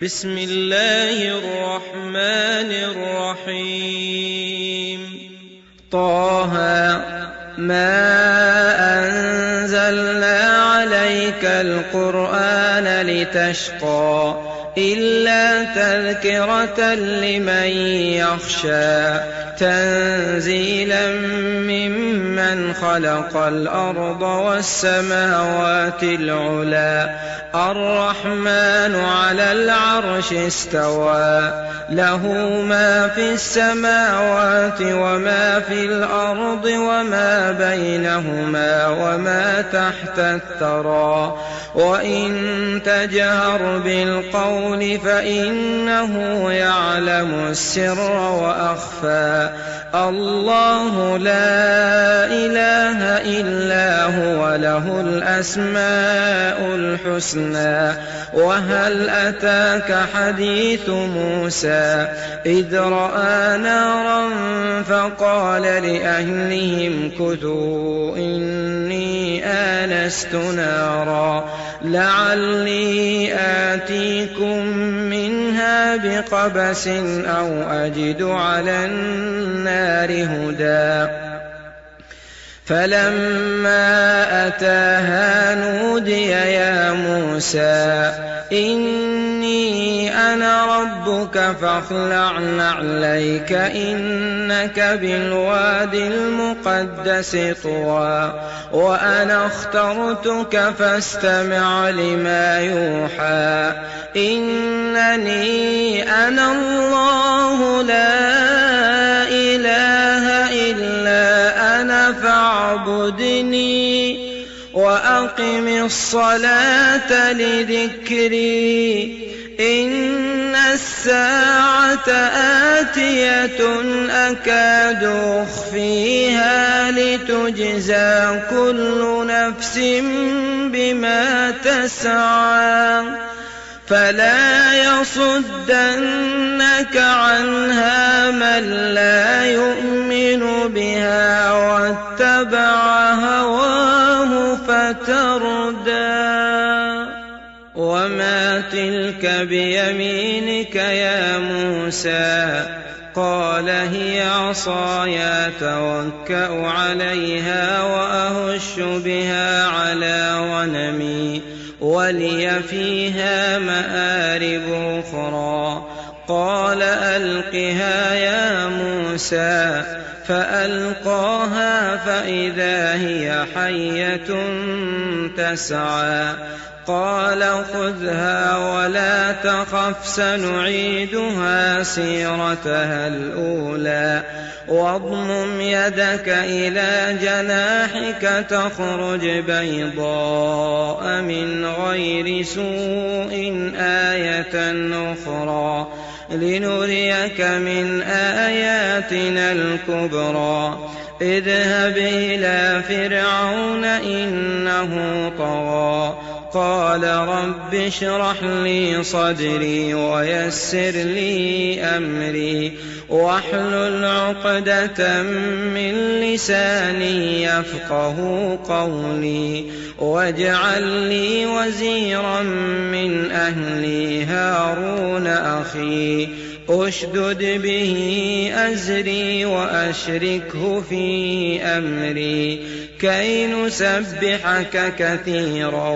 بسم الله الرحمن الرحيم. طه ما أنزلنا عليك القرآن لتشقى إلا تذكرة لمن يخشى تنزيلا ممن خلق الأرض والسماوات العلى الرحمن على العرش استوى له ما في السماوات وما في الأرض وما بينهما وما تحت الثرى وإن تجهر بالقول فإنه يعلم السر وأخفى الله لا إله إلا هو له الأسماء الحسنى. وهل أتاك حديث موسى إذ رأى نارا فقال لأهلهم كثوا إني آنست نارا لعلي آتيكم منها بقبس أو أجد على النار هدى. فلما أتاها نودي يا موسى إني أنا ربك فاخلع نعليك إنك بالواد المقدس طوى وأنا اخترتك فاستمع لما يوحى إنني أنا الله لا إله إلا أنا فاعبدني وأقم الصلاة لذكري إن الساعة آتية أكاد أخفيها لتجزى كل نفس بما تسعى فلا يصدنك عنها من لا يؤمن بها واتبع هواه فتردى. وما تلك بيمينك يا موسى قال هي عصاي أتوكأ عليها وأهش بها على غنمي ولي فيها مآرب أخرى. قال ألقها يا موسى فألقاها فإذا هي حية تسعى. قال خذها ولا تخف سنعيدها سيرتها الأولى واضمم يدك إلى جناحك تخرج بيضاء من غير سوء آية أخرى لنريك من آياتنا الكبرى. اذهب إلى فرعون إنه طغى قال رب اشرح لي صدري ويسر لي أمري واحلل عقدة من لساني يفقه قولي واجعل لي وزيرا من أهلي هارون أخي أشدد به أزري وأشركه في أمري كي نسبحك كثيرا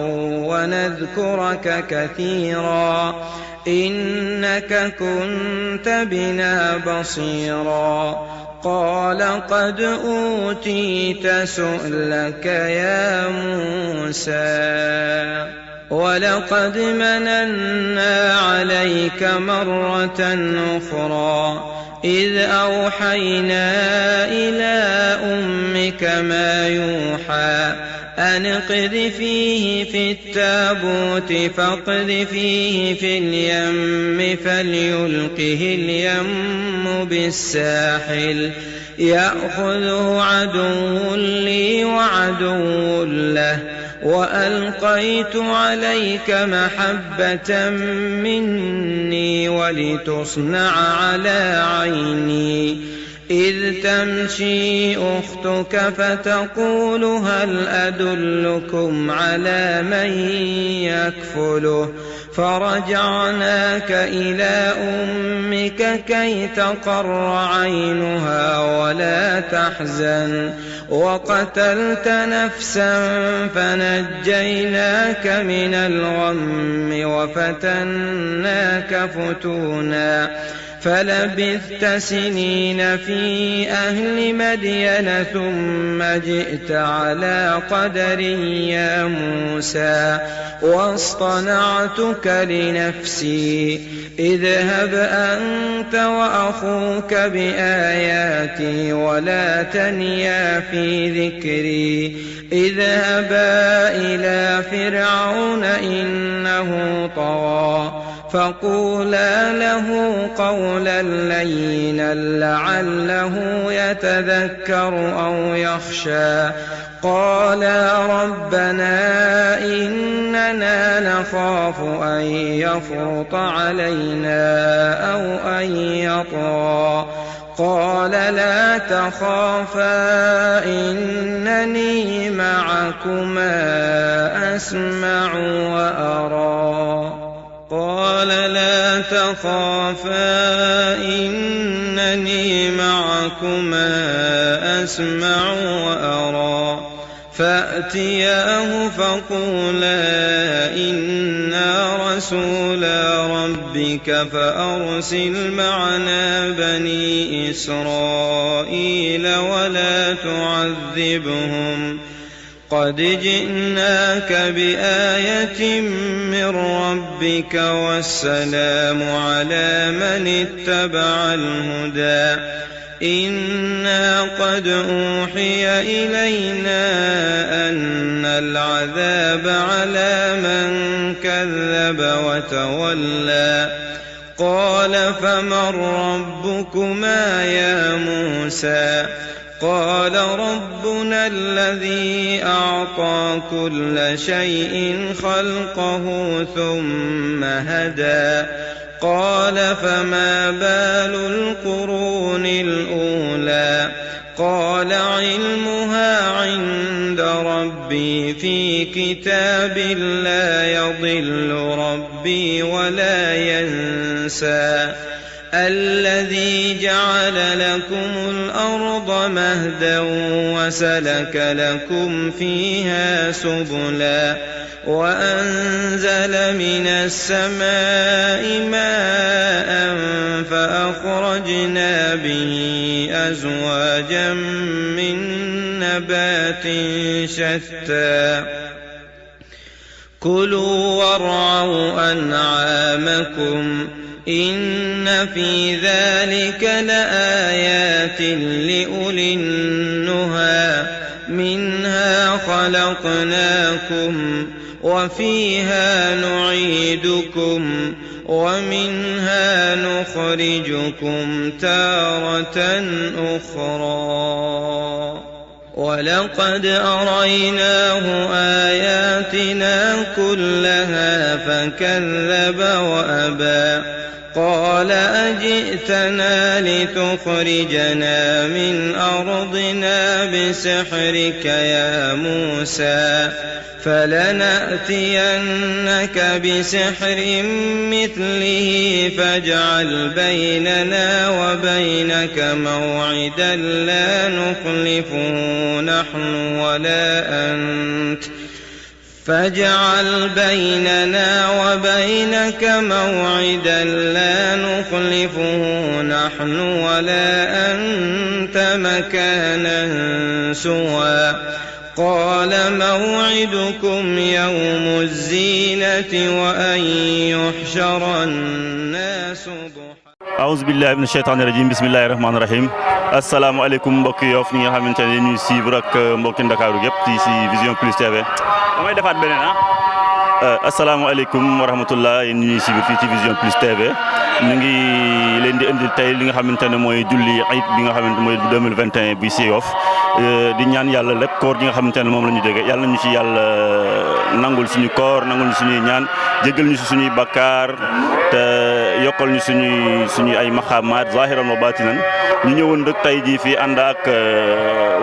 ونذكرك كثيرا إنك كنت بنا بصيرا. قال قد أوتيت سؤلك يا موسى ولقد مننا عليك مرة أخرى إذ أوحينا إلى أمك ما يوحى أن اقذفيه في التابوت فاقذفيه في اليم فليلقه اليم بالساحل يأخذه عدو لي وعدو له وألقيت عليك محبة مني ولتصنع على عيني إذ تمشي أختك فتقول هل أدلكم على من يكفله فرجعناك إلى أمك كي تقر عينها ولا تحزن وقتلت نفسا فنجيناك من الغم وفتناك فتونا فلبثت سنين في أهل مدين ثم جئت على قدر يا موسى واصطنعتك لنفسي اذهب أنت وأخوك بآياتي ولا تنيا في ذكري اذهبا إلى فرعون إنه طغى فقولا له قولا لينا لعله يتذكر أو يخشى قالا ربنا إننا نخاف أن يفرط علينا أو أن يطغى قال لا تخافا إنني معكما أسمع وأرى قال لا تخافا إنني معكما أسمع وأرى فأتياه فقولا إنا رسولا ربك فأرسل معنا بني إسرائيل ولا تعذبهم قد جئناك بآية من ربك والسلام على من اتبع الهدى إنا قد أوحي إلينا أن العذاب على من كذب وتولى قال فمن ربكما يا موسى قال ربنا الذي أعطى كل شيء خلقه ثم هدى قال فما بال القرون الأولى قال علمها عند ربي في كتاب لا يضل ربي ولا ينسى الذي جعل لكم الأرض مهدا وسلك لكم فيها سبلا وأنزل من السماء ماء فأخرجنا به أزواجا من نبات شتى كلوا وارعوا أنعامكم إن في ذلك لآيات لأولي النهى منها خلقناكم وفيها نعيدكم ومنها نخرجكم تارة أخرى ولقد أريناه آياتنا كلها فكذب وأبى قال أجئتنا لتخرجنا من أرضنا بسحرك يا موسى فلنأتينك بسحر مثله فاجعل بيننا وبينك موعدا لا نخلفه نحن ولا أنت فاجعل بيننا وبينك موعدا لا نخلفه نحن ولا أنت مكانا سوى قال موعدكم يوم الزينة وأن يحشر الناس ضحى أعوذ بالله من الشيطان الرجيم بسم الله الرحمن الرحيم السلام عليكم mbokk Yoff ñi nga xamante ne ñuy suivre ak mbokki Ndakaaru yëpp ci Vision Plus TV damay defaat beneen asalaamaaleykum wa rahmatullah yéen ñuy suivre fii ci Vision Plus TV ñu ngi leen di indil tey li nga xamante ne mooy julli Aïd bi nga xamante mooy 2021 bi ci Yoff di ñaan yàlla lépp koor gi nga xamante ne moom la ñu jógee yàlla ñu ci yàlla nangul suñu koor nangul ñu suñuy ñaan jéggal ñu si suñuy bakkaar te yokkal ñu suñuy ay maxaamaat zahiran wa batinan ñu ñëwoon rek tey jii fii ànd ak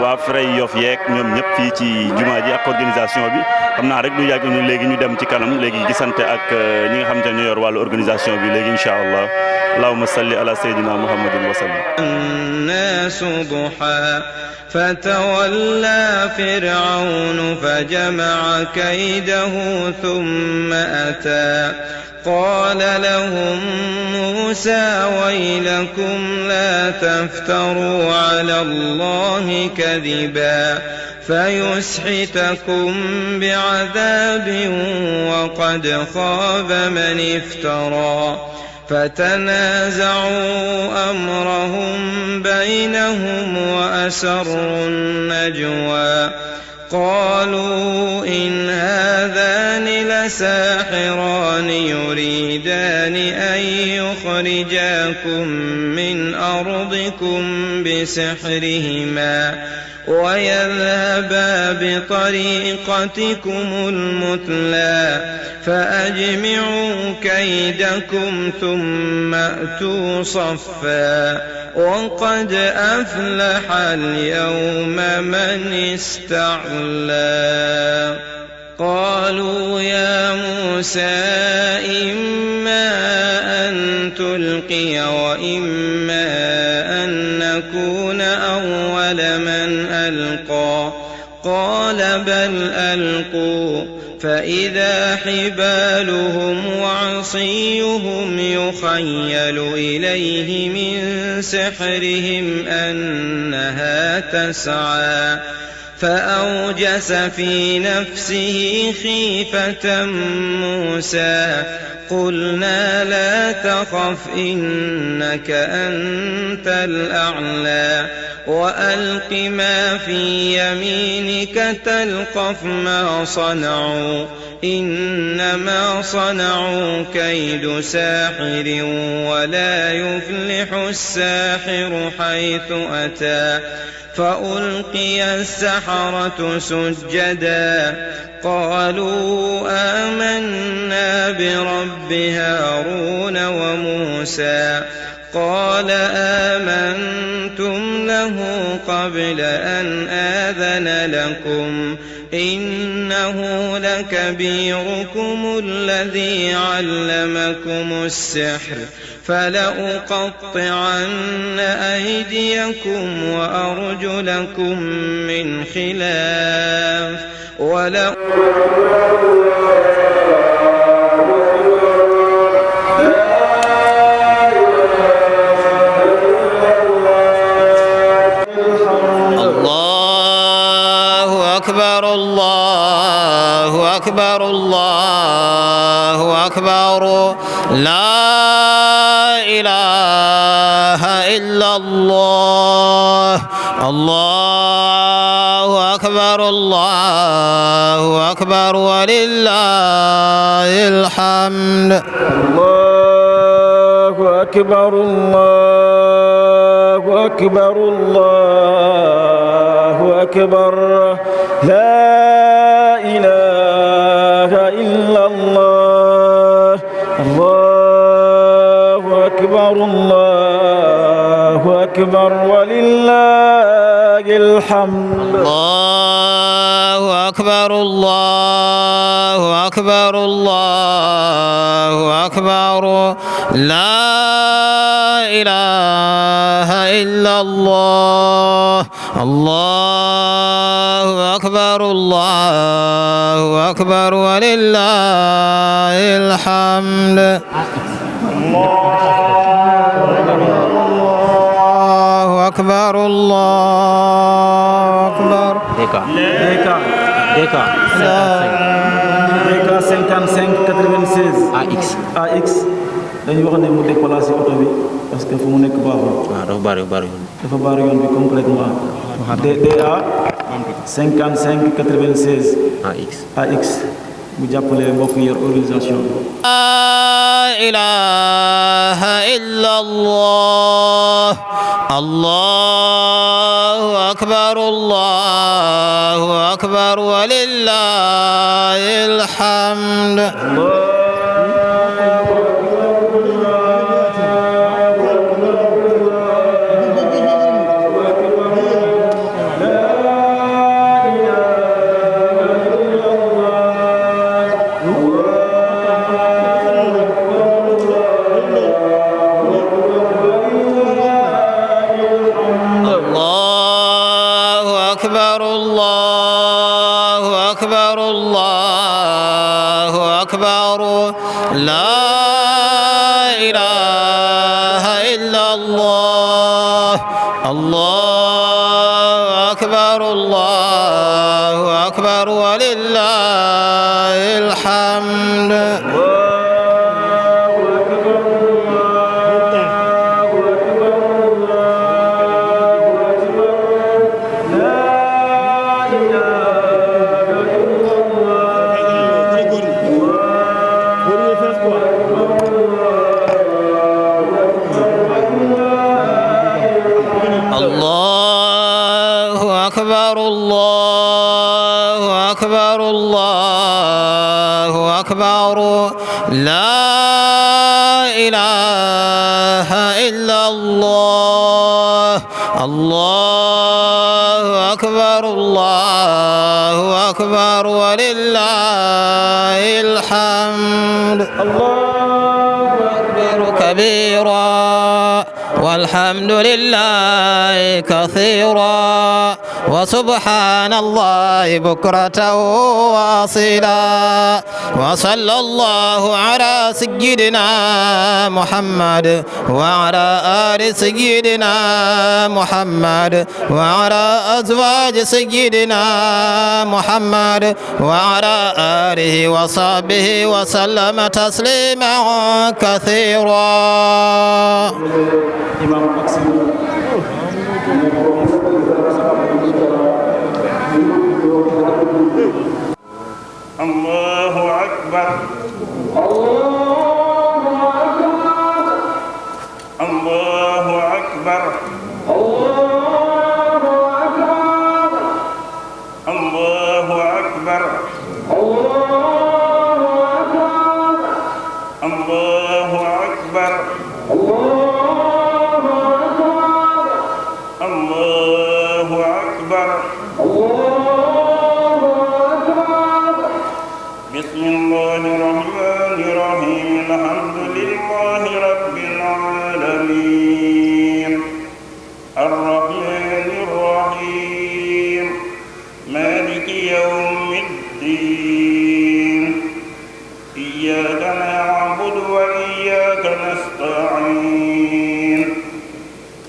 waa Frey Yoff yeeg ñoom ñëpp fii ci jumaa ji ak organisation bi xam naa rek du yàgg ñu léegi ñu dem ci kanam léegi gisante ak ñi nga xamante ne ñoo yor wàllu organisation bi léegi incha allah allahumma salli ala sayyidina muhammadin wa sallam. الناس ضحى فتولى فرعون فجمع كيده ثم أتى قال لهم موسى ويلكم لا تفتروا على الله كذبا فيسحتكم بعذاب وقد خاب من افترى فتنازعوا أمرهم بينهم وأسروا النجوى قالوا إن هذان لساحران يريدان أن يخرجاكم من أرضكم بسحرهما ويذهبا بطريقتكم المثلى فأجمعوا كيدكم ثم أتوا صفا وقد أفلح اليوم من استعلى قالوا يا موسى إما أن تلقي وإما أن نكون أول من ألقى قال بل ألقوا فإذا حبالهم وعصيهم يخيل إليه من سحرهم أنها تسعى فأوجس في نفسه خيفة موسى قلنا لا تخف إنك أنت الأعلى وألق ما في يمينك تلقف ما صنعوا إنما صنعوا كيد ساحر ولا يفلح الساحر حيث أتى فألقي السحرة سجدا قالوا آمنا برب هارون وموسى قال آمنتم له قبل أن آذن لكم إنه لكبيركم الذي علمكم السحر فلأقطعن أيديكم وأرجلكم من خلاف الله أكبر الله أكبر الله أكبر لا إله إلا الله الله أكبر الله أكبر ولله الحمد الله أكبر الله أكبر الله أكبر لا إله إلا الله الله أكبر الله أكبر ولله الحمد الله أكبر الله أكبر الله أكبر لا إله إلا الله الله أكبر الله أكبر ولله الحمد الله أكبر الله أكبر DK 55 96 AX dañuy wax ne mu déplacé oto bi parce que fu mu nekk baaxul. waaw dafa bari dafa bari yoon bi complètement. DA 55 96 AX mu jàppale mbokk yor organisation bi. لا إله إلا الله الله أكبر الله أكبر ولله الحمد إلا الله الله أكبر الله أكبر ولله الحمد الله أكبر الله أكبر الله أكبر لا إله إلا الله الله أكبر الله أكبر ولله الحمد الله أكبر كبيرا والحمد لله كثيرا وسبحان الله بكرة واصيلا وصلى الله على سيدنا محمد وعلى آل سيدنا محمد وعلى أزواج سيدنا محمد وعلى آله وصحبه وسلم تسليما كثيرا. الله أكبر الله أكبر الله أكبر الله أكبر الله أكبر بسم الله الرحمن الرحيم الحمد لله رب العالمين الرحمن الرحيم مالك يوم الدين إياك نعبد وإياك نستعين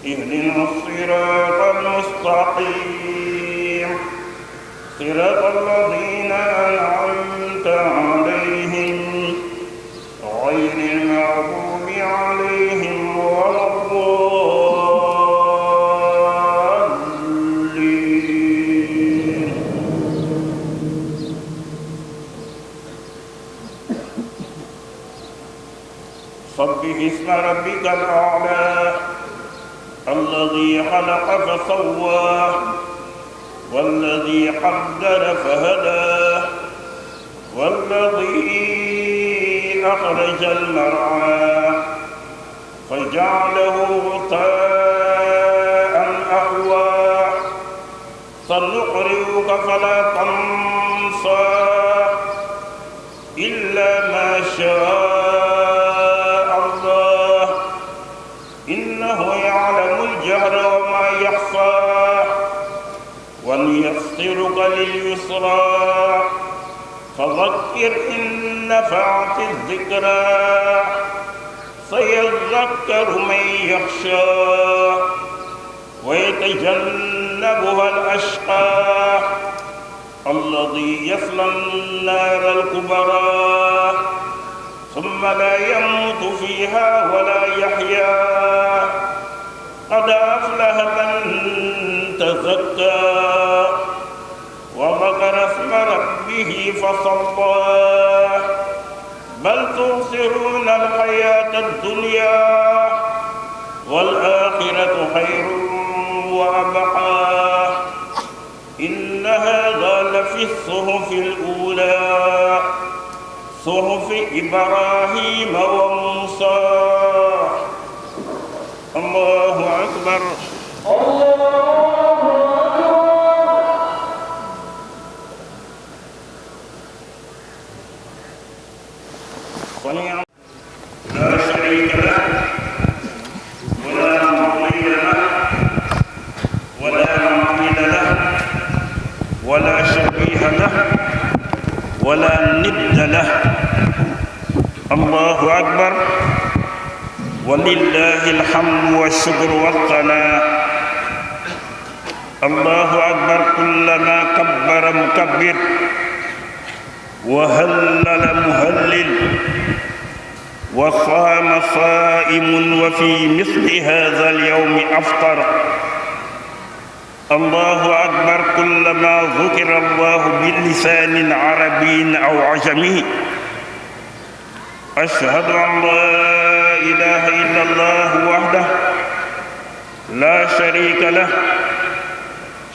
اهدنا الصراط المستقيم صراط الذين أنعمت عليهم غير المغضوب عليهم ولا الضالين. سبح اسم ربك الأعلى الذي خلق فسوى والذي قدر فهدى والذي أخرج المرعى فجعله غثاء أحوى سنقرئك فلا تنسى إلا ما شاء الله إنه يعلم الجهر وما يخفى ونيسرك لليسرى فذكر إن نفعت الذكرى سيذكر من يخشى ويتجنبها الأشقى الذي يصلى النار الكبرى ثم لا يموت فيها ولا يحيا قد أفلح من تزكى وذكر اسم ربه فصلى بل تؤثرون الحياة الدنيا والآخرة خير وأبقى إن هذا لفي الصحف الأولى صحف إبراهيم وموسى. الله أكبر لا شريك له ولا معطي له ولا معطي له ولا شبيه له ولا ند له. الله أكبر ولله الحمد والشكر والثناء. الله أكبر كلما كبر مكبر وهلل مهلل وصام صائم وفي مثل هذا اليوم أفطر. الله أكبر كلما ذكر الله بلسان عربي أو عجمي. أشهد أن لا إله إلا الله وحده لا شريك له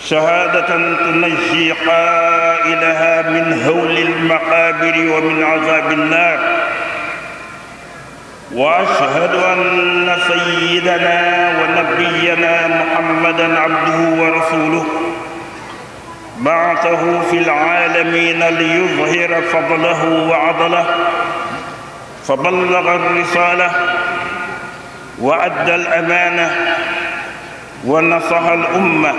شهادة تنجي قائلها من هول المقابر ومن عذاب النار. وأشهد أن سيدنا ونبينا محمدًا عبده ورسوله بعثه في العالمين ليظهر فضله وعضله، فبلغ الرسالة وأدى الأمانة ونصح الأمة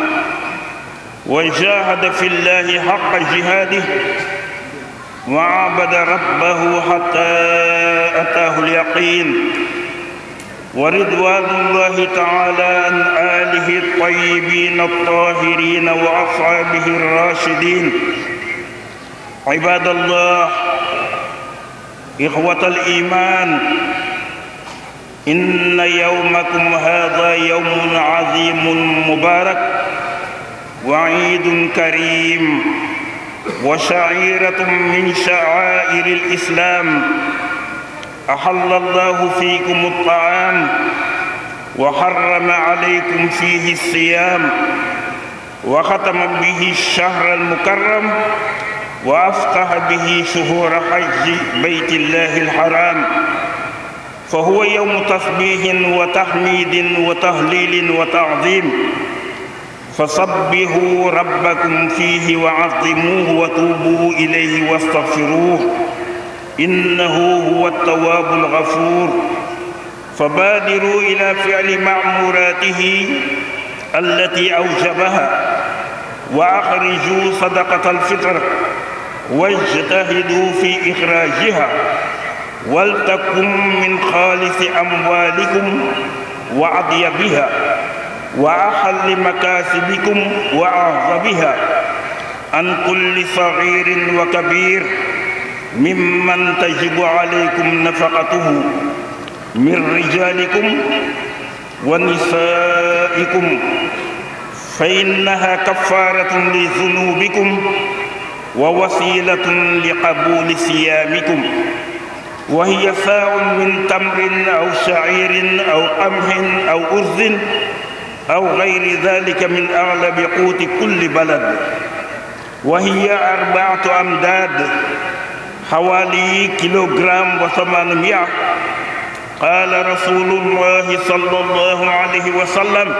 وجاهد في الله حق جهاده وعبد ربه حتى أتاه اليقين. ورضوان الله تعالى عن آله الطيبين الطاهرين وأصحابه الراشدين. عباد الله، إخوة الإيمان، إن يومكم هذا يوم عظيم مبارك وعيد كريم وشعيرة من شعائر الإسلام. أحل الله فيكم الطعام وحرم عليكم فيه الصيام وختم به الشهر المكرم وأفتح به شهور حج بيت الله الحرام، فهو يوم تسبيح وتحميد وتهليل وتعظيم. فسبحوا ربكم فيه وعظموه وتوبوا إليه واستغفروه إنه هو التواب الغفور. فبادروا إلى فعل مأموراته التي أوجبها وأخرجوا صدقة الفطر واجتهدوا في إخراجها، ولتكن من خالص أموالكم وأطيبها وأحل مكاسبكم وأعظمها، عن كل صغير وكبير ممن تجب عليكم نفقته من رجالكم ونسائكم، فإنها كفارة لذنوبكم ووسيلة لقبول صيامكم. وهي ساع من تمر أو شعير أو قمح أو أرز أو غير ذلك من أغلب قوت كل بلد، وهي 4 أمداد حوالي كيلوغرام و800. قال رسول الله صلى الله عليه وسلم: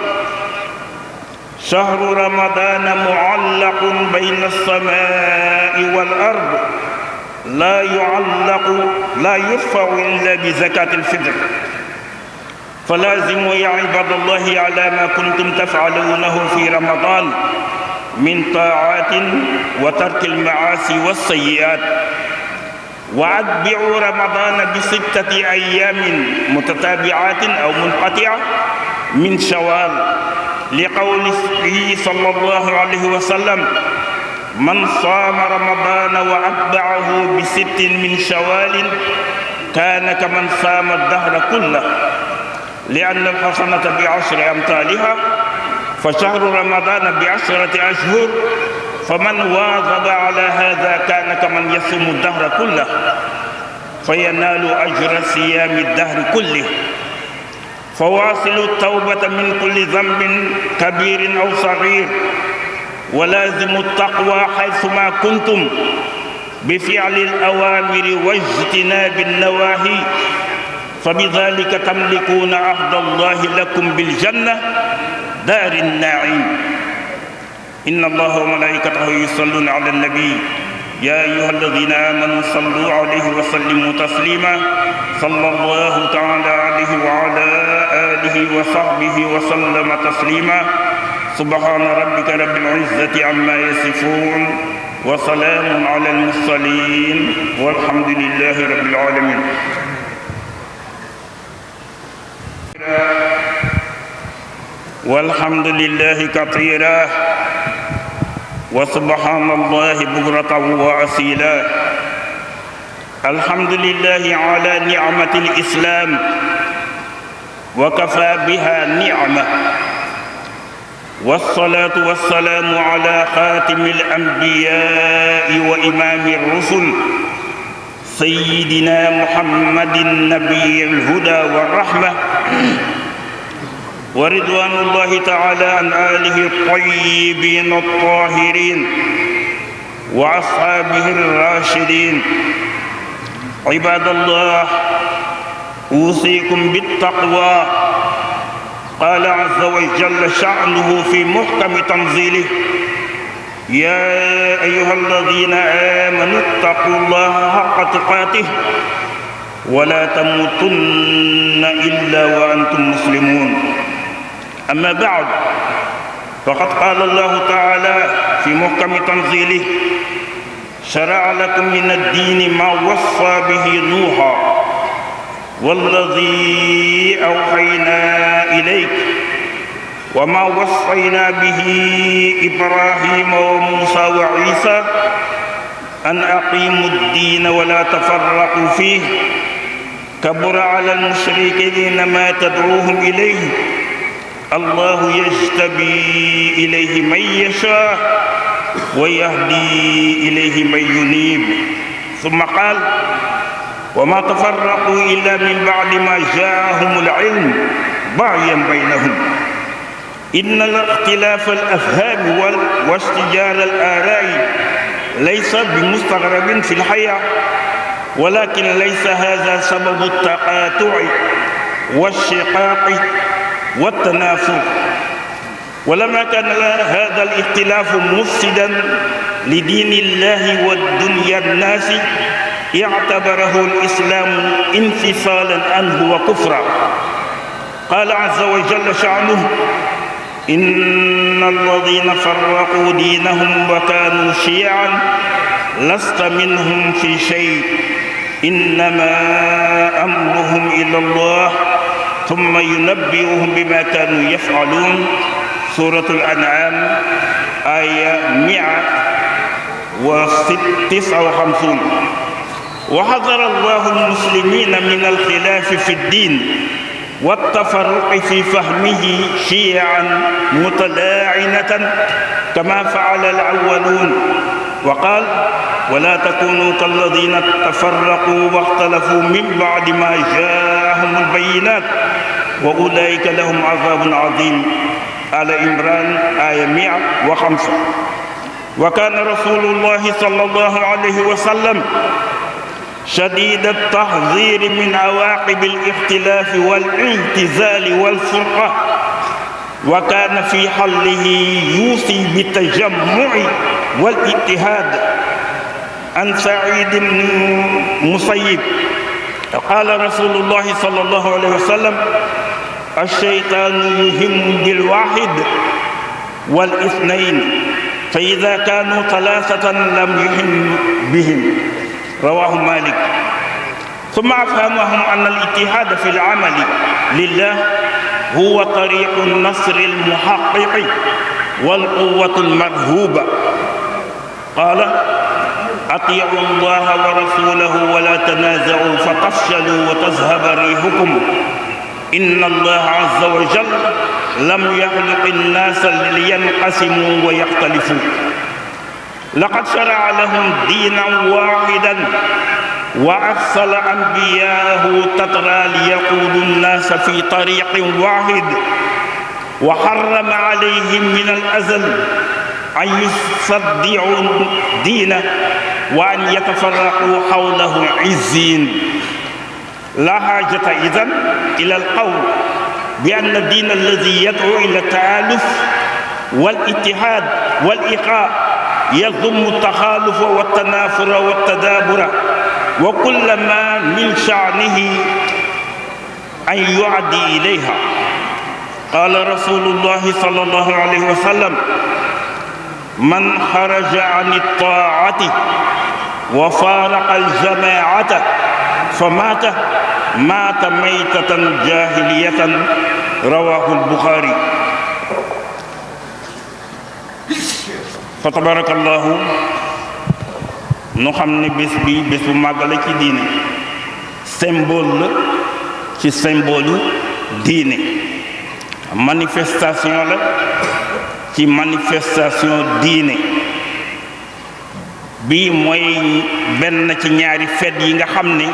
شهر رمضان معلق بين السماء والأرض لا يرفع إلا بزكاة الفطر. فلازموا يا عباد الله على ما كنتم تفعلونه في رمضان من طاعات وترك المعاصي والسيئات، وأتبعوا رمضان ب6 أيام متتابعات أو منقطعة من شوال، لقوله صلى الله عليه وسلم: من صام رمضان وأتبعه ب6 من شوال كان كمن صام الدهر كله، لأن الحسنة ب10 أمثالها، فشهر رمضان ب10 أشهر، فمن واظب على هذا كان كمن يصوم الدهر كله فينال أجر صيام الدهر كله. فواصلوا التوبة من كل ذنب كبير أو صغير، ولازموا التقوى حيثما كنتم بفعل الأوامر واجتناب النواهي، فبذلك تملكون عهد الله لكم بالجنة دار النعيم. إن الله وملائكته يصلون على النبي يا أيها الذين آمنوا صلوا عليه وسلموا تسليما. صلى الله تعالى عليه وعلى آله وصحبه وسلم تسليما. سبحان ربك رب العزة عما يصفون وسلام على المرسلين والحمد لله رب العالمين. والحمد لله كثيرا وسبحان الله بكرة وأصيلا. الحمد لله على نعمة الإسلام وكفى بها نعمة، والصلاة والسلام على خاتم الأنبياء وإمام الرسل سيدنا محمد النبي الهدى والرحمة، ورضوان الله تعالى عن آله الطيبين الطاهرين وأصحابه الراشدين. عباد الله، أوصيكم بالتقوى. قال عز وجل شأنه في محكم تنزيله: يا أيها الذين آمنوا اتقوا الله حق تقاته ولا تموتن إلا وأنتم مسلمون. أما بعد، فقد قال الله تعالى في محكم تنزيله: شرع لكم من الدين ما وصى به نوحا والذي أوحينا إليك وما وصينا به إبراهيم وموسى وعيسى أن أقيموا الدين ولا تفرقوا فيه، كبر على المشركين ما تدعوهم إليه، الله يجتبي إليه من يشاء ويهدي إليه من ينيب. ثم قال: وما تفرقوا إلا من بعد ما جاءهم العلم بغيا بينهم. إن الاختلاف الأفهام واشتجار الآراء ليس بمستغرب في الحياة، ولكن ليس هذا سبب التقاطع والشقاق والتنافر. ولما كان هذا الاختلاف مفسدا لدين الله والدنيا الناس، اعتبره الإسلام انفصالا عنه وكفرا. قال عز وجل شأنه: إن الذين فرقوا دينهم وكانوا شيعا لست منهم في شيء إنما أمرهم إلى الله ثم ينبئهم بما كانوا يفعلون. سورة الأنعام آية 159. وحذر الله المسلمين من الخلاف في الدين والتفرق في فهمه شيعا متلاعنة كما فعل الأولون، وقال: ولا تكونوا كالذين تفرقوا واختلفوا من بعد ما جاءهم البينات وأولئك لهم عذاب عظيم. آل عمران آية 105. وكان رسول الله صلى الله عليه وسلم شديد التحذير من عواقب الاختلاف والاعتزال والفرقة، وكان في حله يوصي بالتجمع والاتحاد. عن سعيد بن مسيب قال رسول الله صلى الله عليه وسلم: الشيطان يهم بالواحد والاثنين، فإذا كانوا ثلاثة لم يهم بهم. رواه مالك. ثم أفهمهم أن الاتحاد في العمل لله هو طريق النصر المحقق والقوة المرهوبة. قال: أطيعوا الله ورسوله ولا تنازعوا فتفشلوا وتذهب ريحكم، إن الله عز وجل لم يخلق الناس لينقسموا ويختلفوا. لقد شرع لهم دينا واحدا وأرسل أنبياءه تترى ليقودوا الناس في طريق واحد، وحرم عليهم من الأزل أن يصدعوا دينه وأن يتفرقوا حوله عزين. لا حاجة إذن إلى القول بأن الدين الذي يدعو إلى التآلف والاتحاد والإخاء يضم التخالف والتنافر والتدابر، وكل ما من شأنه أن يعدي إليها. قال رسول الله صلى الله عليه وسلم: من خرج عن الطاعة وفارق الجماعة فمات ميتة جاهلية. رواه البخاري. fa tabarakallahu nu xam ne bés bi bés bu màgg la ci diine symbole la ci symbole diine manifestation la ci manifestation diine bii mooy benn ci ñaari fête yi nga xam ne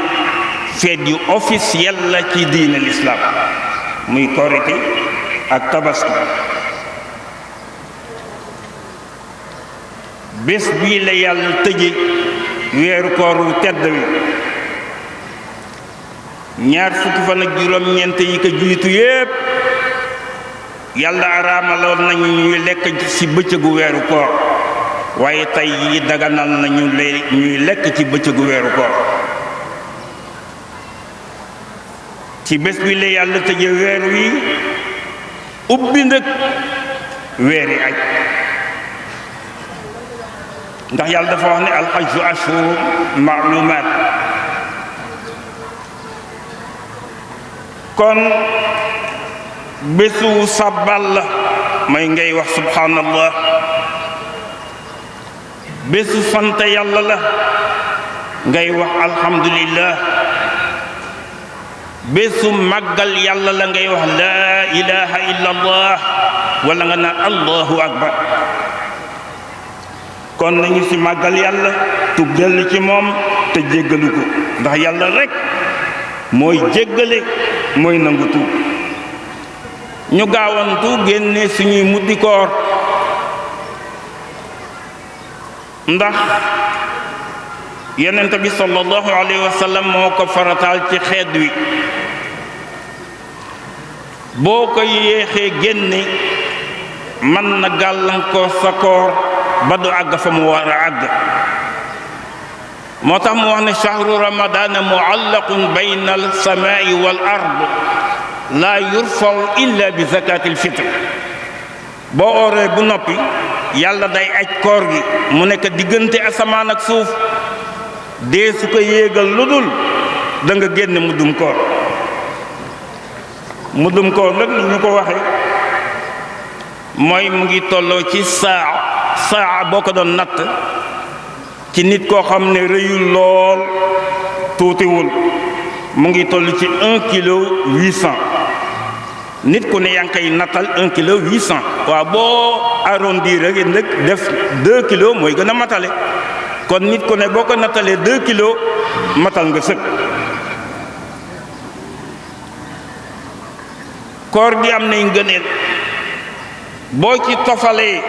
fête yu officiel la ci diine l'islam muy korite ak tabaski bés bii la yàlla tëje weeru koor wu tedd wi ñaar fukki fan ak juróom-ñeent yi ko jiitu yépp yàlla araamaloon nañu ñuy lekk ci bëccëgu weeru koor waaye tey yi daganal nañu ñuy lekk ci bëccëgu weeru koor ci bés bi la yàlla tëje weer wi ubbi nag weeri aj ndax yàlla dafa wax ne alxajju ashhurun ma'lumaat kon bésu sabbal la may ngay wax subhanallah bésu sant yàlla la ngay wax alhamdulillah bésu màggal yàlla la ngay wax laa ilaha illa allah wala nga naan allahu akbar kon nañu ci màggal yàlla tub dellu ci moom te jéggalu ko ndax yàlla rekk mooy jéggale mooy nangu tuub ñu gaawantu génne suñuy muddi koor ndax yonent bi sallallahu alayhi wa sallam moo ko farataal ci xeet wi boo ko yéexee génne mën na gàllankoor sa koor ba du àgg fa mu war a àgg moo tax mu wax ne shahru ramadana muallaqun bayna al samai wal ard laa yurfau illa bi zakatil fitr boo ooree bu noppi yàlla day aj koor gi mu nekk diggante asamaan ak suuf dee su ko yéegal lu dul da nga génn muddum koor muddum koor nag ni ñu ko waxee mooy mu ngi tolloo ci saa boo ko doon natt ci nit koo xam ne rëyul lool tuutiwul mu ngi toll ci 1 kilo 800 nit ku ne yaa ngi koy nattal 1 kilo 800 waaw boo arrondir rek nag def 2 kilos mooy gën a matale kon nit ku ne boo ko nattalee 2 kilos matal nga sëkk koor gi am nay ngëneel boo ci tofalee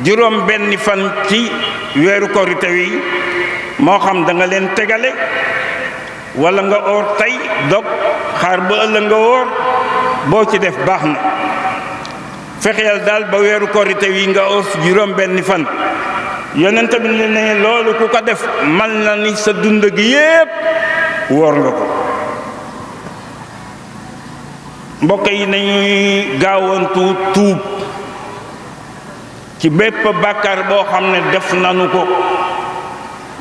juróom benni fan ci weeru korite wi moo xam da nga leen tegale wala nga oor tey dog xaar ba ëllëg nga oor boo ci def baax na fexeel daal ba weeru korite wi nga oor juróom benni fan yonent bi ne loolu ku ko def mal na ni sa dund gi yépp woor nga ko mbokk yi nañuy gaawantu tuub ci bépp bàkkaar boo xam ne def nanu ko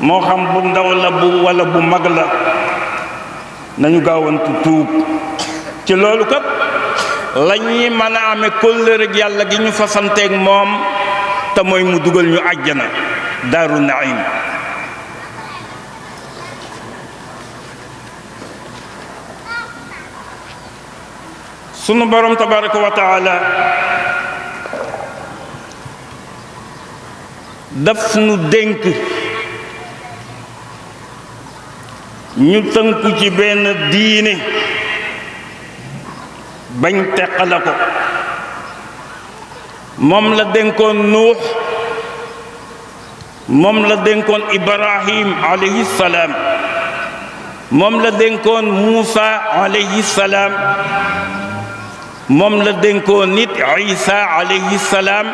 moo xam bu ndaw la wala bu mag la nañu gaawantu tuub ci loolu kat la ñuy mën a amee kóllëre ak yàlla gi ñu fasanteeg moom te mooy mu dugal ñu àjjana daaru naim sunu borom tabaraka wa taala daf nu dénk ñu tënku ci benn diine bañ teqala ko moom la dénkoon nuux moom la dénkoon ibrahim alayhi salaam moom la dénkoon muusa alayhi salaam moom la dénkoon nit isa alayhi salaam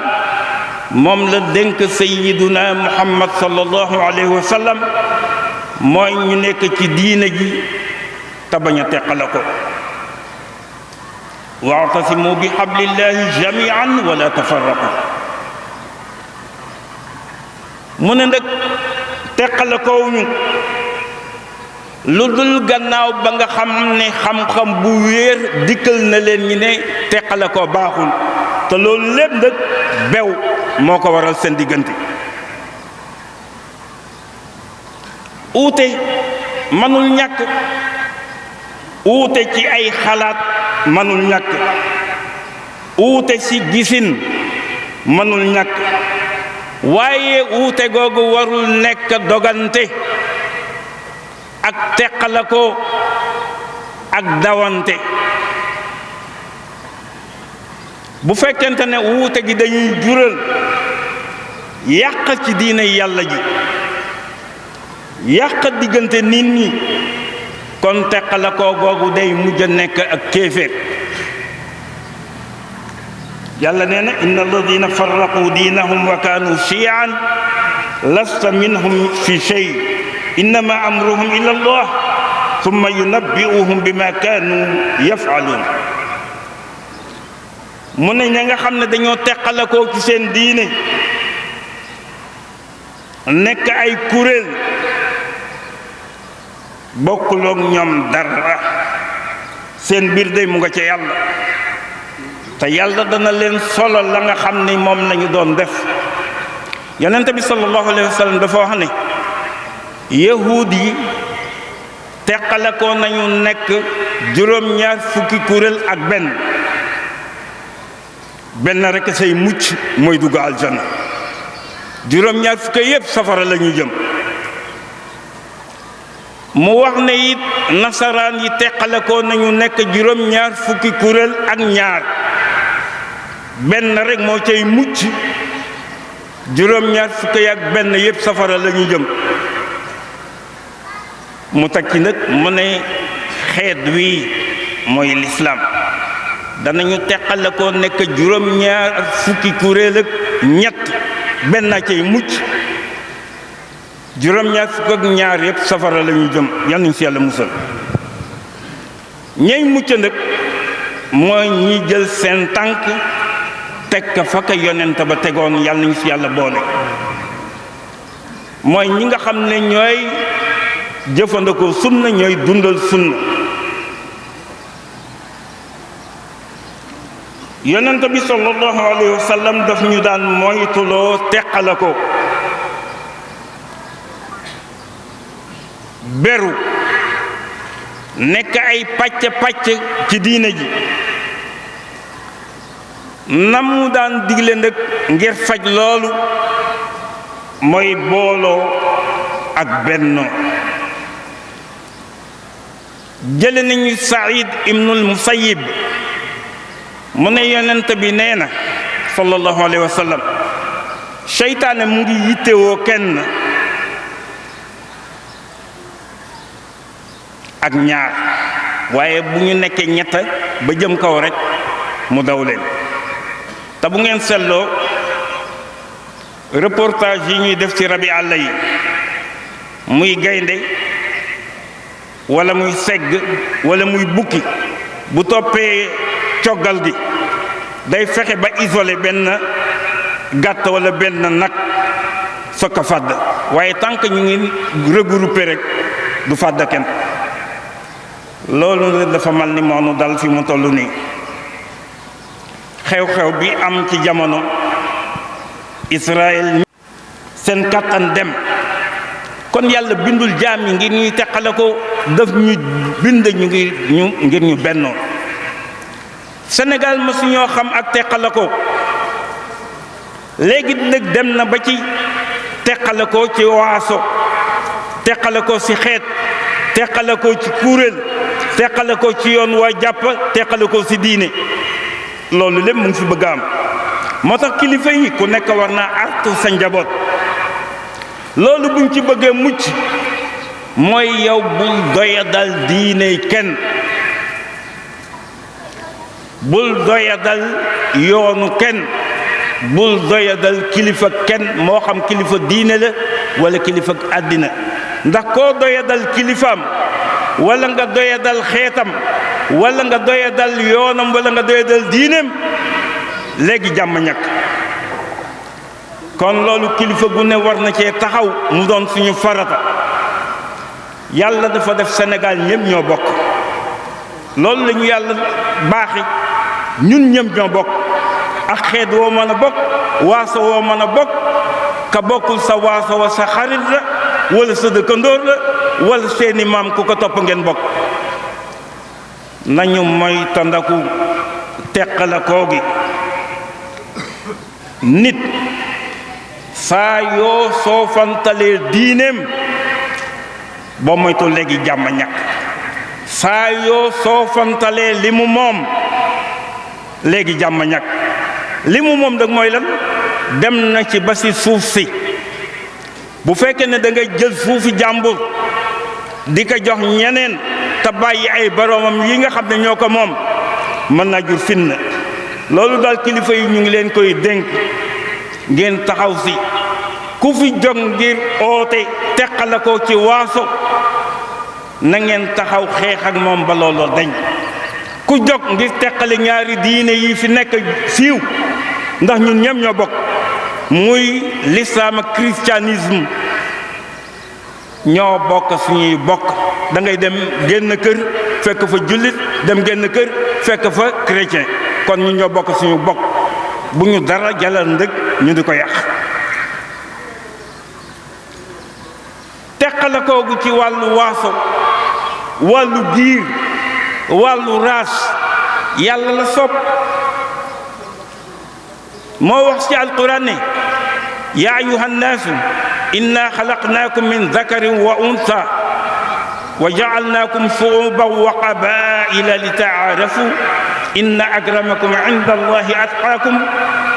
moom la dénk sayyiduna muhammad sallallahu alayhi wa sallam mooy ñu nekk ci diine ji te bañ a teqala ko wa'tasimu bi hablillahi jami'an wala tafarraqu mu ne nag teqala kowuñu lu dul gannaaw ba nga xam ne xam-xam bu wéer dikkal na leen ñi ne teqala ko baaxul te loolu lépp nag bew moo ko waral seen diggante. uute mënul ñàkk, uute ci ay xalaat mënul ñàkk, uute ci gisin mënul ñàkk, waaye uute googu warul nekk dogante ak teqalakoo ak dawante. bu fekkente ne wuute gi dañuy jural yàq ci diine yàlla ji, yàq diggante nit ñi, kon teqalakoo googu day mujj a nekk ak kéeféer. yàlla nee na inna alladina farraqu diinahum wa kaanu shiyan lasta minhum fi shay innama amruhum ila allah summa yunabbi'uhum bima kaanu yaf'aluun. mu ne ña nga xam ne dañoo teqalakoo ci seen diine nekk ay kuréel, bokkuloog ñoom dara, seen biir day mu nga ca yàlla, te yàlla dana leen solo la nga xam ne moom lañu doon def. yonent bi sallallahu alayhi wa sallam dafa wax ne yahuud yi teqalakoo nañu nekk juróom-ñaar fukki kuréel ak benn rekk say mucc mooy dugg aljanna, juróom-ñaar fukki yépp safara la ñu jëm. mu wax ne it nasaraan yi teqalakoo nañu nekk juróom-ñaar fukki kuréel ak ñaar, benn rekk moo cay mucc, juróom-ñaar fukki ak benn yépp safara la ñu jëm. mu takki nag mu ne xeet wi mooy lislaam danañu teqalakoo nekk juróom-ñaar fukki kuréel ak ñett, benn cay mucc, juróom-ñaar fukk ak ñaar yépp safara la ñu jëm. yal nañu ci yàlla musal. ñey mucc nag mooy ñi jël seen tànk teg ka fa ka yonent ba tegoon, yal nañu ci yàlla boole. mooy ñi nga xam ne ñooy jëfandikoo sunna, ñooy dundal sunna. yonent bi sallallahu alayhi wa sallam daf ñu daan moytuloo teqalakoo, beru, nekk ay pàcc ci diine ji. nam mu daan digle nag ngir faj loolu mooy booloo ak bennoo. jële nañu Saïd ibnul Musayyib mu ne yonent bi nee na sallallahu alayhi wa sallam seytaane mu ngi yittewoo kenn ak ñaar, waaye bu ñu nekkee ñett ba jëm kaw rekk mu daw leen. te bu ngeen seetloo reportage yi ñuy def ci rabi àll yi, muy gaynde walla muy segg walla muy bukki, bu toppee coggal gi day fexe ba isolé benn gàtt walla benn nag soog a fàdd, waaye tant que ñu ngi regroupé rek du fàdd kenn. loolu dafa mal ni moonu dal fi mu toll nii. xew-xew bi am ci jamono Israël seen kàttan dem, kon yàlla bindul jaam yi ngir ñuy teqale ko, daf ñu bind ngir ñu bennoo. Sénégal ma su ñoo xam ak teqale ko, léegi nag dem na ba ci teqale ko ci waaso, teqale ko ci xeet, teqale ko ci kuréel, teqale ko ci yoon waa jàpp, teqale ko ci diine. loolu lépp mu ngi fi bëgg a am. moo tax kilifa yi ku nekk war naa artu sa njaboot. loolu buñ ci bëggee mucc mooy yow bul doyadal diine kenn, bul doyadal yoonu kenn, bul doyadal kilifa kenn, moo xam kilifa diine la walla kilifa àddina. ndax koo doyadal kilifaam walla nga doyadal xeetam walla nga doyadal yoonam walla nga doyadal diineem, léegi jàmm ñàkk. kon loolu kilifa gu ne war na cee taxaw mu doon suñu farata. yàlla dafa def Sénégal ñëpp ñoo bokk, loolu la ñu yàlla baaxi, ñun ñëpp ñoo bokk. ak xeet woo mën a bokk waaso woo mën a bokk ka bokkul sa waaso wa sa xarit la wala sa dëkkandoor la wala seeni maam ku ko topp ngeen bokk nañu mooy tandaku teqala koo gi nit saa yoo soofantalee diineem boo moytu léegi jàmm ñàkk saa yoo soofantalee li mu moom léegi jàmm ñàkk li mu moom nag mooy lan dem na ci ba si suuf si bu fekkee ne da nga jël suufi jàmbur di ko jox ñeneen te bàyyi ay boroomam yi nga xam ne ñoo ko moom mën naa jur fitna loolu daal kilifa yi ñu ngi leen koy dénk ngeen taxaw si ku fi jóg ngir oote teqala ko ci waaso na ngeen taxaw xeex ak moom ba looloo dañ ku jóg ngir teqale ñaari diine yi fi nekk siiw ndax ñun ñëpp ñoo bokk muy l'islam ak christianisme ñoo bokk suñuy bokk da ngay dem génn kër fekk fa jullit dem génn kër fekk fa chrétien kon ñu ñoo bokk suñu bokk bu ñu dara jalal ndëg ñu di ko yàq teqala koogu ci wàllu waaso wàllu giir wàllu raas yàlla la sopp moo wax ci alquran ne yaa ayuha nnaasu inna xalaqnaakum min dakarin wa unsa wa jaalnaakum shuuban wa qabaila li taarafu inna akramakum inda allahi atqaakum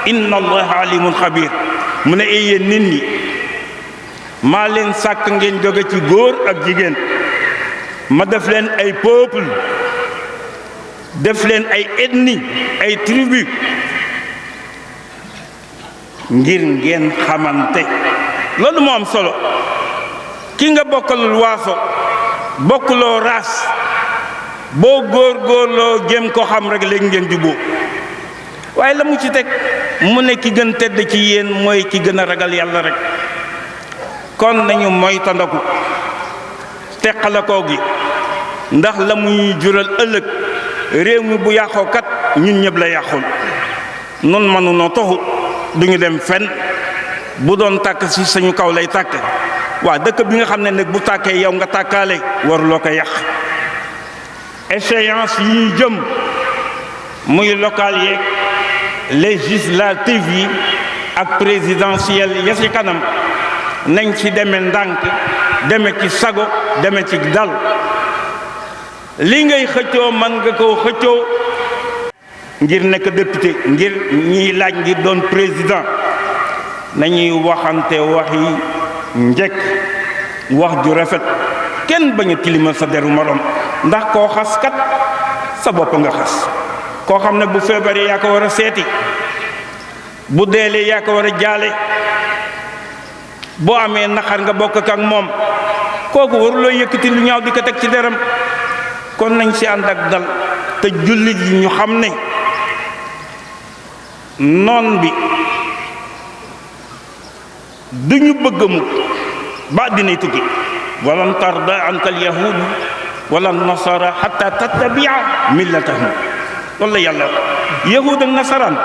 inna allaha alimun xabir mu ne yéen nit ñi maa leen sàkk ngeen jóge ci góor ak jigéen ma def leen ay peuple def leen ay ethnie ay tribu ngir ngeen xamante loolu moo am solo ki nga bokkalul waaso bokkuloo raas boo góor-góorloo jëm ko xam rek léegi ngeen juboo waaye la mu ci teg mu ne ki gën tedd ci yéen mooy ki gën a ragal yàlla rek kon nañu mooy tandaku teqalakoo gi ndax la muy jural ëllëg réew mi bu yàqoo kat ñun ñëpp la yàqul nun mënunoo toxu duñu dem fenn bu doon tàkk ci suñu kaw lay tàkk waa dëkk bi nga xam ne nag bu tàkkee yow nga tàkkaale waruloo ko yàq échéance yi ñuy jëm muy local yeeg législative yi ak présidentielle ya ci kanam nañ ci deme ndànk deme ci sago deme ci dal li ngay xëccoo man nga koo xëccoo ngir nekk député ngir ñiy laaj ngir doon président nañuy waxante waxi njëkk wax ju rafet kenn bañ a tilimal sa deru morom ndax koo xas kat sa bopp nga xas koo xam ne bu feebaree yaa ko war a seeti bu deelee yaa ko war a jaale boo amee naqar nga bokk ak moom kooku waruloo yëkkati lu ñaaw di ko teg ci deram kon nañ ci ànd ak dal te jullit yi ñu xam ne noon bi duñu bëgg mu ba dinay tukki walan tarda anka alyahud wala nasara hatta tattabia millatahum loolu la yàlla yahud ak nasaraan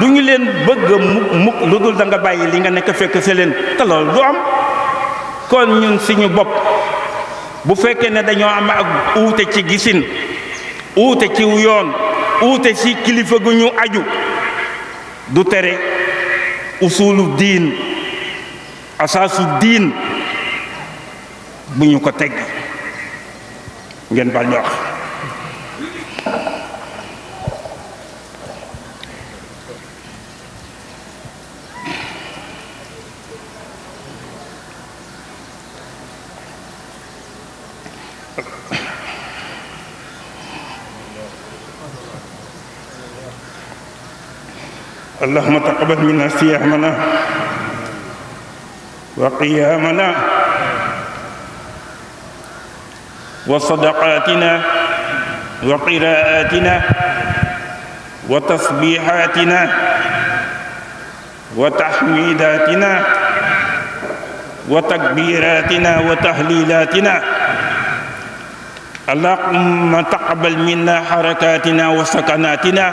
du ñu leen bëgg mukk lu dul da nga bàyyi li nga nekk fekk se leen te loolu du am kon ñun suñu bopp bu fekkee ne dañoo am ak uute ci gisin uute ci yoon uute ci kilifa gu ñu aju du tere usulu diin asaasu diin bu ñu ko teg ngeen bal ñu wax اللهم تقبل منا صيامنا وقيامنا وصدقاتنا وقراءاتنا وتسبيحاتنا وتحميداتنا وتكبيراتنا وتهليلاتنا اللهم تقبل منا حركاتنا وسكناتنا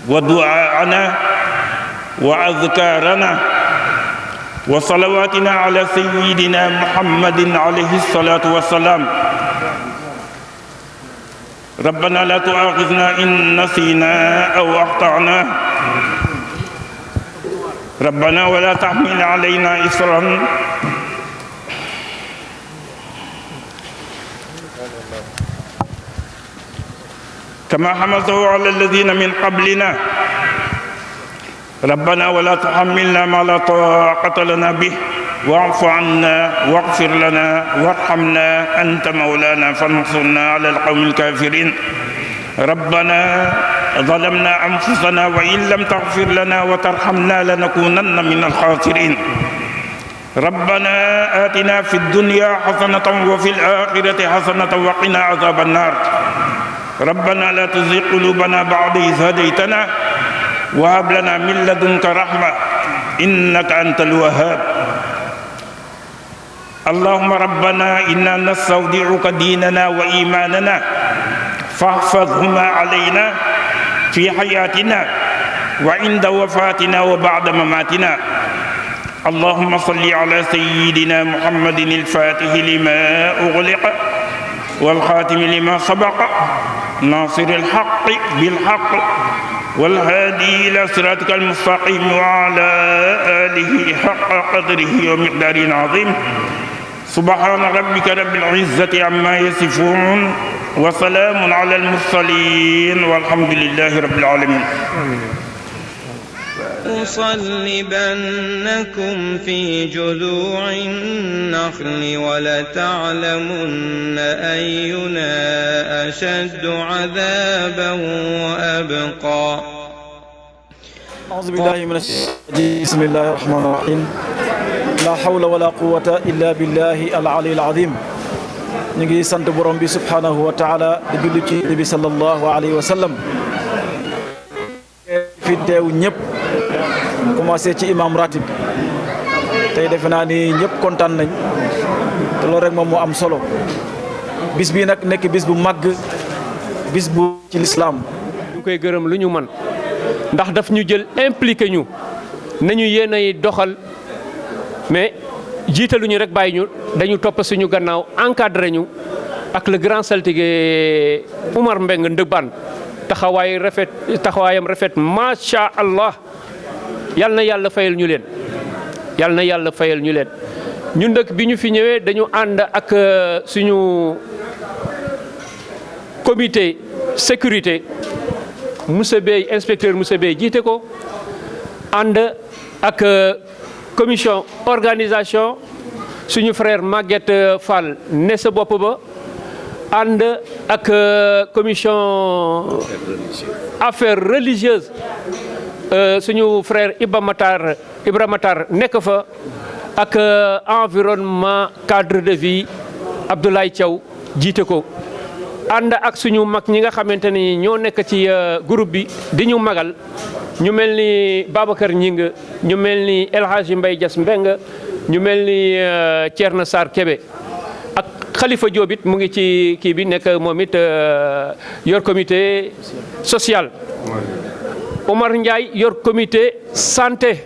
ودعاءنا وأذكارنا وصلواتنا على سيدنا محمد عليه الصلاة والسلام. ربنا لا تؤاخذنا إن نسينا أو أخطأنا، ربنا ولا تحمل علينا إصرا كما حملته على الذين من قبلنا، ربنا ولا تحملنا ما لا طاقة لنا به، واعف عنا واغفر لنا وارحمنا أنت مولانا فانصرنا على القوم الكافرين. ربنا ظلمنا أنفسنا وإن لم تغفر لنا وترحمنا لنكونن من الخاسرين. ربنا آتنا في الدنيا حسنة وفي الآخرة حسنة وقنا عذاب النار. ربنا لا تزغ قلوبنا بعد إذ هديتنا وهب لنا من لدنك رحمة إنك أنت الوهاب. اللهم ربنا إنا نستودعك ديننا وإيماننا فاحفظهما علينا في حياتنا وعند وفاتنا وبعد مماتنا. اللهم صل على سيدنا محمد الفاتح لما أغلق والخاتم لما سبق ناصر الحق بالحق والهادي إلى صراطك المستقيم وعلى آله حق قدره ومقداره العظيم. سبحان ربك رب العزة عما يصفون وسلام على المرسلين والحمد لله رب العالمين. أصلبنكم في جذوع النخل ولتعلمن أينا أشد عذابا وأبقى. أعوذ بالله من الشيطان الرجيم. بسم الله الرحمن الرحيم. لا حول ولا قوة إلا بالله العلي العظيم. ñu ngi sant borom bi subhanahu wa taala di julli ci nabi sallallahu alayhi wa sallam. fi teew ñëpp commencé ci imam ratib tey defe naa ni ñëpp kontaan nañ te loolu rek moom moo am solo. bis bii nag nekk bis bu màgg, bis bu ci lislaam. ñu koy gërëm lu ñu man ndax daf ñu jël impliqué ñu nañu yéen ay doxal mais jiitaluñu rek bàyyi ñu dañu topp suñu gannaaw encadré ñu ak le grand saltige Oumar Mbeng Ndëbaan taxawaayam rafet macha allah. yal na yàlla fayal ñu leen, yal na yàlla fayal ñu leen. ñun dëkk bi ñu fi ñëwee dañu ànd ak suñu comité sécurité monsieur Bey, inspecteur monsieur Bey jiite ko, ànd ak commission organisation suñu frère Maguette Fall ne sa bopp ba, ànd ak commission affaires religieuses suñu frère Ibra Matar nekk fa, ak environnement cadre de vie Abdoulaye Thiaw jiite ko, ànd ak suñu mag ñi nga xamante ni ñoo nekk ci groupe bi di ñu magal, ñu mel ni Babacar Ñing, ñu mel ni El Hadji Mbaye Dias Mbeng, ñu mel ni Thierno Sarr Kébé, ak Khalifa Diop it mu ngi ci kii bi nekk moom it yor comité social. Omar Ndiaye yor comité santé.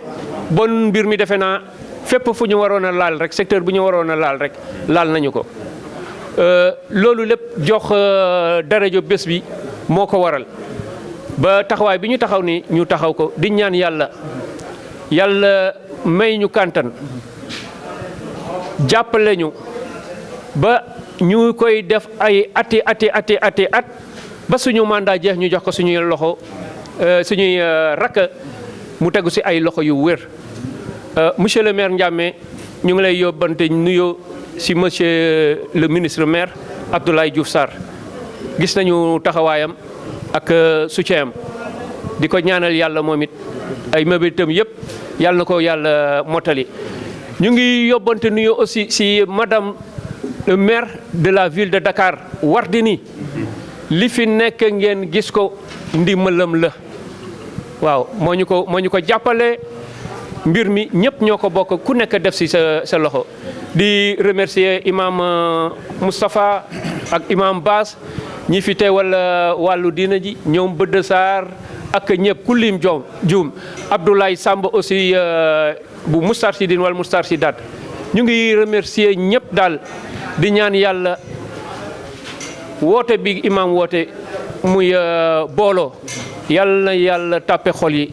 bon mbir mi defe naa fépp fu ñu waroon a laal rek, secteur bu ñu waroon a laal rek laal nañu ko. loolu lépp jox darajo bés bi moo ko waral ba taxawaay bi ñu taxaw ni ñu taxaw ko di ñaan yàlla may ñu kàntan jàppale ñu ba ñu koy def ay ati at ba suñu mandat jeex ñu jox ko suñuy loxo suñuy rakk mu tegu ci ay loxo yu wér. monsieur le maire Ndiamé ñu ngi lay yóbbante nuyoo ci monsieur le ministre maire Abdoulaye Diouf Sarr, gis nañu taxawaayam ak soutien am di ko ñaanal yàlla moom it ay mébétam yëpp yàlla na ko yàlla mottali. ñu ngi yóbbante nuyoo aussi ci madame le maire de la ville de Dakar Wardini, li fi nekk ngeen gis ko ndimbalam la. waaw moo ñu ko jàppale, mbir mi ñëpp ñoo ko bokk, ku nekk def ci sa loxo. di remercier imam Moustapha ak imam Bass ñi fi teewal wàllu diina ji, ñoom Bëdd Sarr ak ñëpp ku lim juum Abdoulaye Samb aussi bu Moustarchidine wala Moustarchidaat ñu ngi remercier ñëpp daal di ñaan yàlla woote bi imam woote muy booloo yàlla na yàlla tàppe xol yi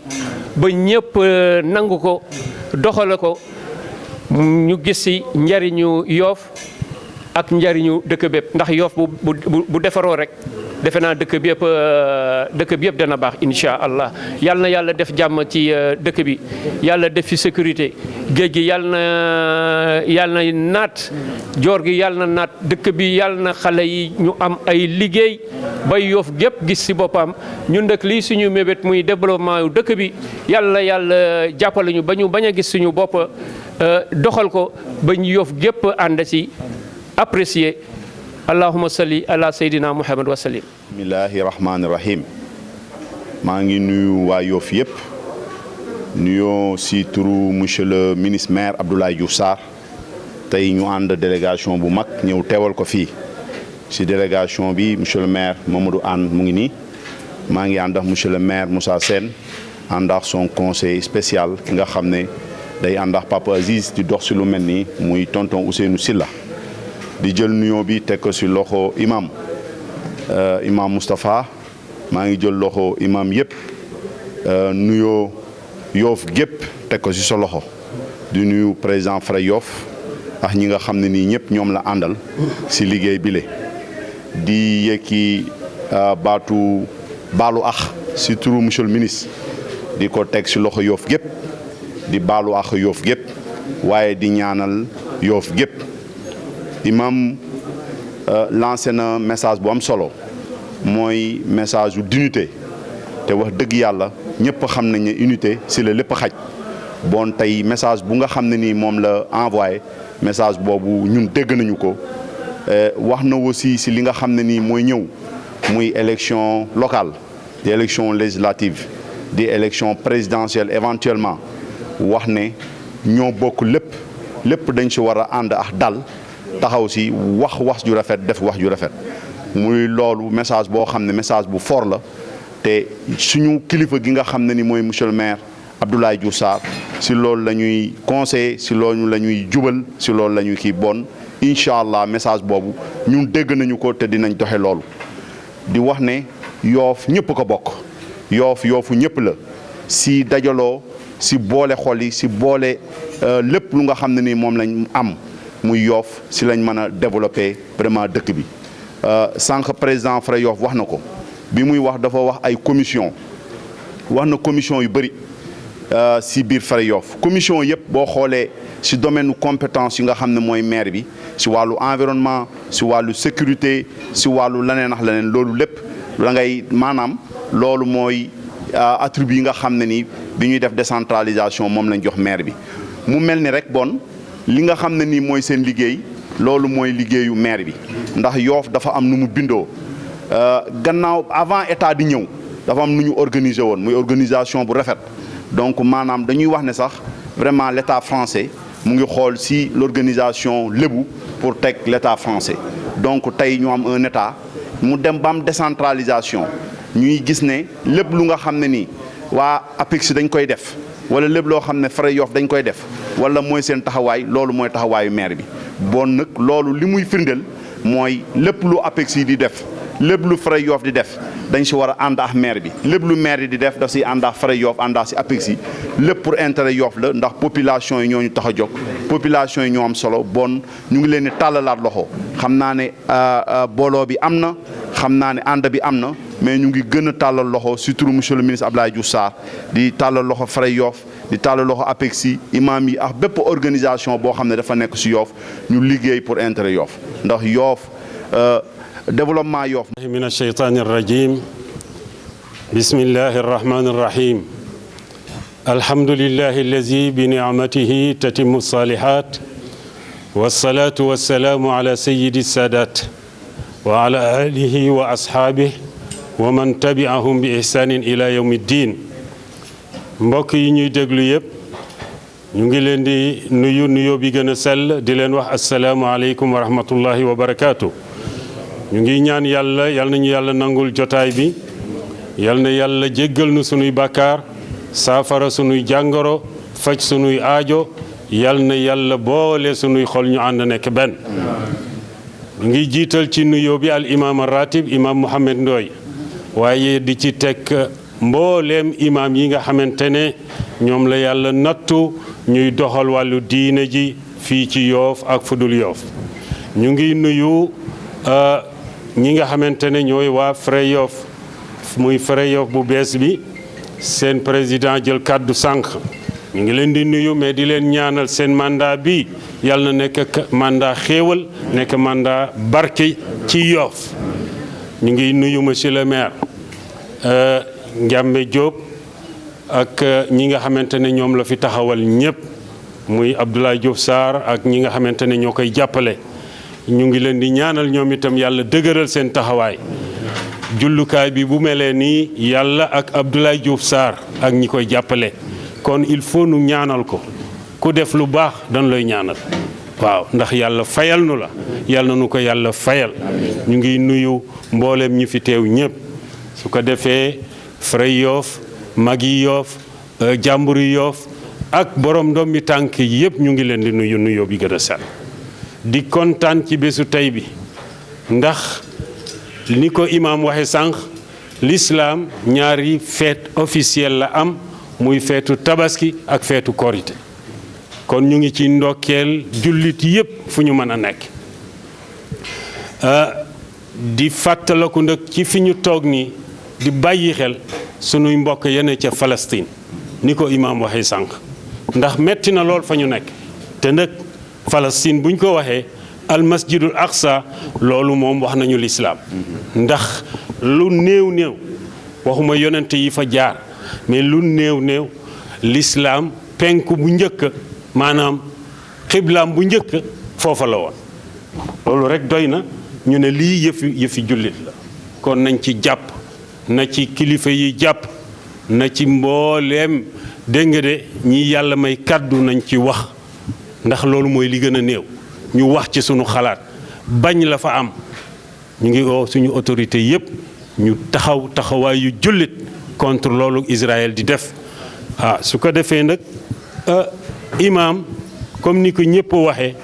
ba ñëpp nangu ko doxale ko ñu gis ci njariñu Yoff ak njariñu dëkk bépp ndax Yoff bu defaroo rek defe naa dëkk bi yëpp dana baax incha allah yal na yàlla def jàmm ci dëkk bi yàlla def fi sécurité géej gi yal na naat joor gi yal na naat dëkk bi yal na xale yi ñu am ay liggéey bay Yoff gépp gis ci boppam ñun nag lii suñu mébét muy développement yu dëkk bi yàlla jàppale ñu ba ñu bañ a gis suñu bopp doxal ko ba ñu Yoff gépp ànd ci apprécier allahumma salli ala sayyidina muhammad wa sallim. bismillahi rahmaani rahim maa ngi nuyu waa Yoff yëpp nuyoo si turu monsieur le ministre maire Abdoulaye Diouf Sarr tey ñu ànd délégation bu mag ñëw teewal ko fii si délégation bi monsieur le maire Mamadou Anne mu ngi nii maa ngi ànd ak monsieur le maire Moussa Sène ànd ak son conseil spécial ki nga xam ne day ànd ak Papa Aziz di dox si lu mel nii muy tonton Ousseynou Silla di jël nuyoo bi teg ko si loxo imam Moustapha maa ngi jël loxo imam yëpp nuyoo Yoff gépp teg ko si sa loxo di nuyu président Fra Yoff ak ñi nga xam ne nii ñëpp ñoom la àndal si liggéey bile di yëkki baalu ax si turu monsieur le ministre di ko teg si loxo Yoff gépp di baalu ax Yoff gépp waaye di ñaanal Yoff gépp imam lancé na message bu am solo mooy message yu d'unité te wax dëgg yàlla ñëpp xam nañ ne unité si la lépp xaj bon tey message bu nga xam ne nii moom la envoyé message boobu ñun dégg nañu ko wax na aussi si li nga xam ne nii mooy ñëw muy élection locale di élection législative di élection présidentielle éventuellement wax ne ñoo bokk lépp dañ si war a ànd ak dal taxaw si wax ju rafet def wax ju rafet muy loolu message boo xam ne message bu fort la te suñu kilifa gi nga xam ne ni mooy monsieur le maire Abdoulaye Diouf Sarr si loolu la ñuy conseiller si loolu la ñuy jubal si loolu la ñuy kii bon incha allah message boobu ñun dégg nañu ko te dinañ doxe loolu di wax ne Yoff ñëpp ko bokk Yoffu ñëpp la si dajaloo si boole xol yi si boole lépp lu nga xam ne ni moom lañ am muy Yoff si lañ mën a développer vraiment dëkk bi sànq président Fra Yoff wax na ko bi muy wax dafa wax ay commission wax na commission yu bëri si biir Fra Yoff commission yëpp boo xoolee si domaine compétence yi nga xam ne mooy maire bi si wàllu environnement si wàllu sécurité si wàllu leneen ak leneen loolu lépp la ngay maanaam loolu mooy attribut yi nga xam ne ni bi ñuy def décentralisation moom lañ jox maire bi mu mel ni rek bon li nga xam ne nii mooy seen liggéey loolu mooy liggéeyu maire bi ndax Yoff dafa am nu mu bindoo gannaaw avant état di ñëw dafa am nu ñu organiser woon muy organisation bu rafet donc maanaam dañuy wax ne sax vraiment l'état français mu ngi xool si l'organisation lébu pour teg l'état français donc tey ñu am un état mu dem ba am décentralisation ñuy gis ne lépp lu nga xam ne nii waa APEX dañ koy def wala lépp loo xam ne Fra Yoff dañ koy def wala mooy seen taxawaay loolu mooy taxawaayu maire bi bon nag loolu li muy firndeel mooy lépp lu APEX yi di def lépp lu Fra Yoff di def dañ si war a ànd ak maire bi lépp lu maire di def daf si ànd ak Fra Yoff ànd ak si APEX yi lépp pour intérêt Yoff la ndax population yi ñoo ñu tax a jóg population yi ñoo am solo bon ñu ngi leen di tàllalaat loxo xam naa ne booloo bi am na xam naa ne ànd bi am na mais ñu ngi gën a tàllal loxo surtout monsieur le ministre Abdoulaye Diouf Sarr di tàllal loxo Fra Yoff di tàllal loxo APEX yi imam yi ak bépp organisation boo xam ne dafa nekk si Yoff ñu liggéey pour intérêt Yoff ndax Yoff développement Yoff min ash-shaytani ar-rajim bismillahi ar-rahmani ar-rahim alhamdulillahi allazi bi ni'matihi tatimmu as-salihat was-salatu was-salamu ala sayyidi as-sadat wa ala alihi wa ashabihi wa man tabi'ahum bi ihsanin ila yawmi ddin mbokk yi ñuy déglu yëpp ñu ngi leen di nuyu nuyoo bi gën a sell di leen wax assalaamu aleykum wa rahmatullahi wa barakaatu. ñu ngi ñaan yàlla nañu yàlla nangul jotaay bi yal na yàlla jéggal nu sunuy bàkkaar saafara sunuy jàngoro faj sunuy aajo yal na yàlla boole sunuy xol ñu ànd nekk benn. ngi jiital ci nuyoo bi al imaam ratib imaam Mouhamed Ndoye waaye di ci teg mbooleem imaam yi nga xamante ne ñoom la yàlla nattu ñuy doxal wàllu diine ji fii ci Yoff ak fudul Yoff. ñu ngi nuyu ñi nga xamante ne ñooy waa Fray Yoff muy Fray Yoff bu bees bi seen président jël kàddu sànq ñu ngi leen di nuyu mais di leen ñaanal seen mandat bi yàlla na nekk mandat xéewal nekk mandat barke ci Yoff. ñu ngi nuyu monsieur le maire Ndiambe Diop ak ñi nga xamante ne ñoom la fi taxawal ñëpp muy Abdoulaye Diouf Sarr ak ñi nga xamante ne ñoo koy jàppale. ñu ngi leen di ñaanal ñoom itam yàlla dëgëral seen taxawaay jullukaay bi bu melee nii yàlla ak Abdoulaye Diouf Sarr ak ñi koy jàppale kon il faut nu ñaanal ko ku def lu baax dañ lay ñaanal waaw ndax yàlla fayal nu la yàlla nu ko yàlla fayal. ñu ngi nuyu mbooleem ñi fi teew ñëpp su ko defee Fray Yoff magi Yoff jàmburi Yoff ak borom ndombi tànk yëpp ñu ngi leen di nuyu nuyoo bi gën a sell di kontaan ci bésu tey bi ndax ni ko imaam waxe sànq l'islam ñaari fête officielle la am muy feetu tabaski ak feetu korité kon ñu ngi ci ndokkeel jullit yépp fu ñu mën a nekk di fàttaliku nag ci fi ñu toog nii di bàyyi xel sunuy mbokk yene ca Palestine ni ko imaam waxe sànq ndax metti na lool fa ñu nekk te nag Palestine buñ ko waxee al masjidul aqsa loolu moom wax nañu lislaam ndax lu néew néew waxuma yonent yi fa jaar mais lu néew néew lislaam penku bu njëkk maanaam xiblaam bu njëkk foofa la woon loolu rek doy na ñu ne lii yëfi jullit la kon nañ ci jàpp na ci kilifa yi jàpp na ci mbooleem dégg nga de ñi yàlla may kàddu nañ ci wax ndax loolu mooy li gën a néew ñu wax ci sunu xalaat bañ la fa am ñu ngi oo suñu autorité yépp ñu taxawaay yu jullit contre loolu Israël di def su ko defee nag imaam comme ni ko ñëpp waxee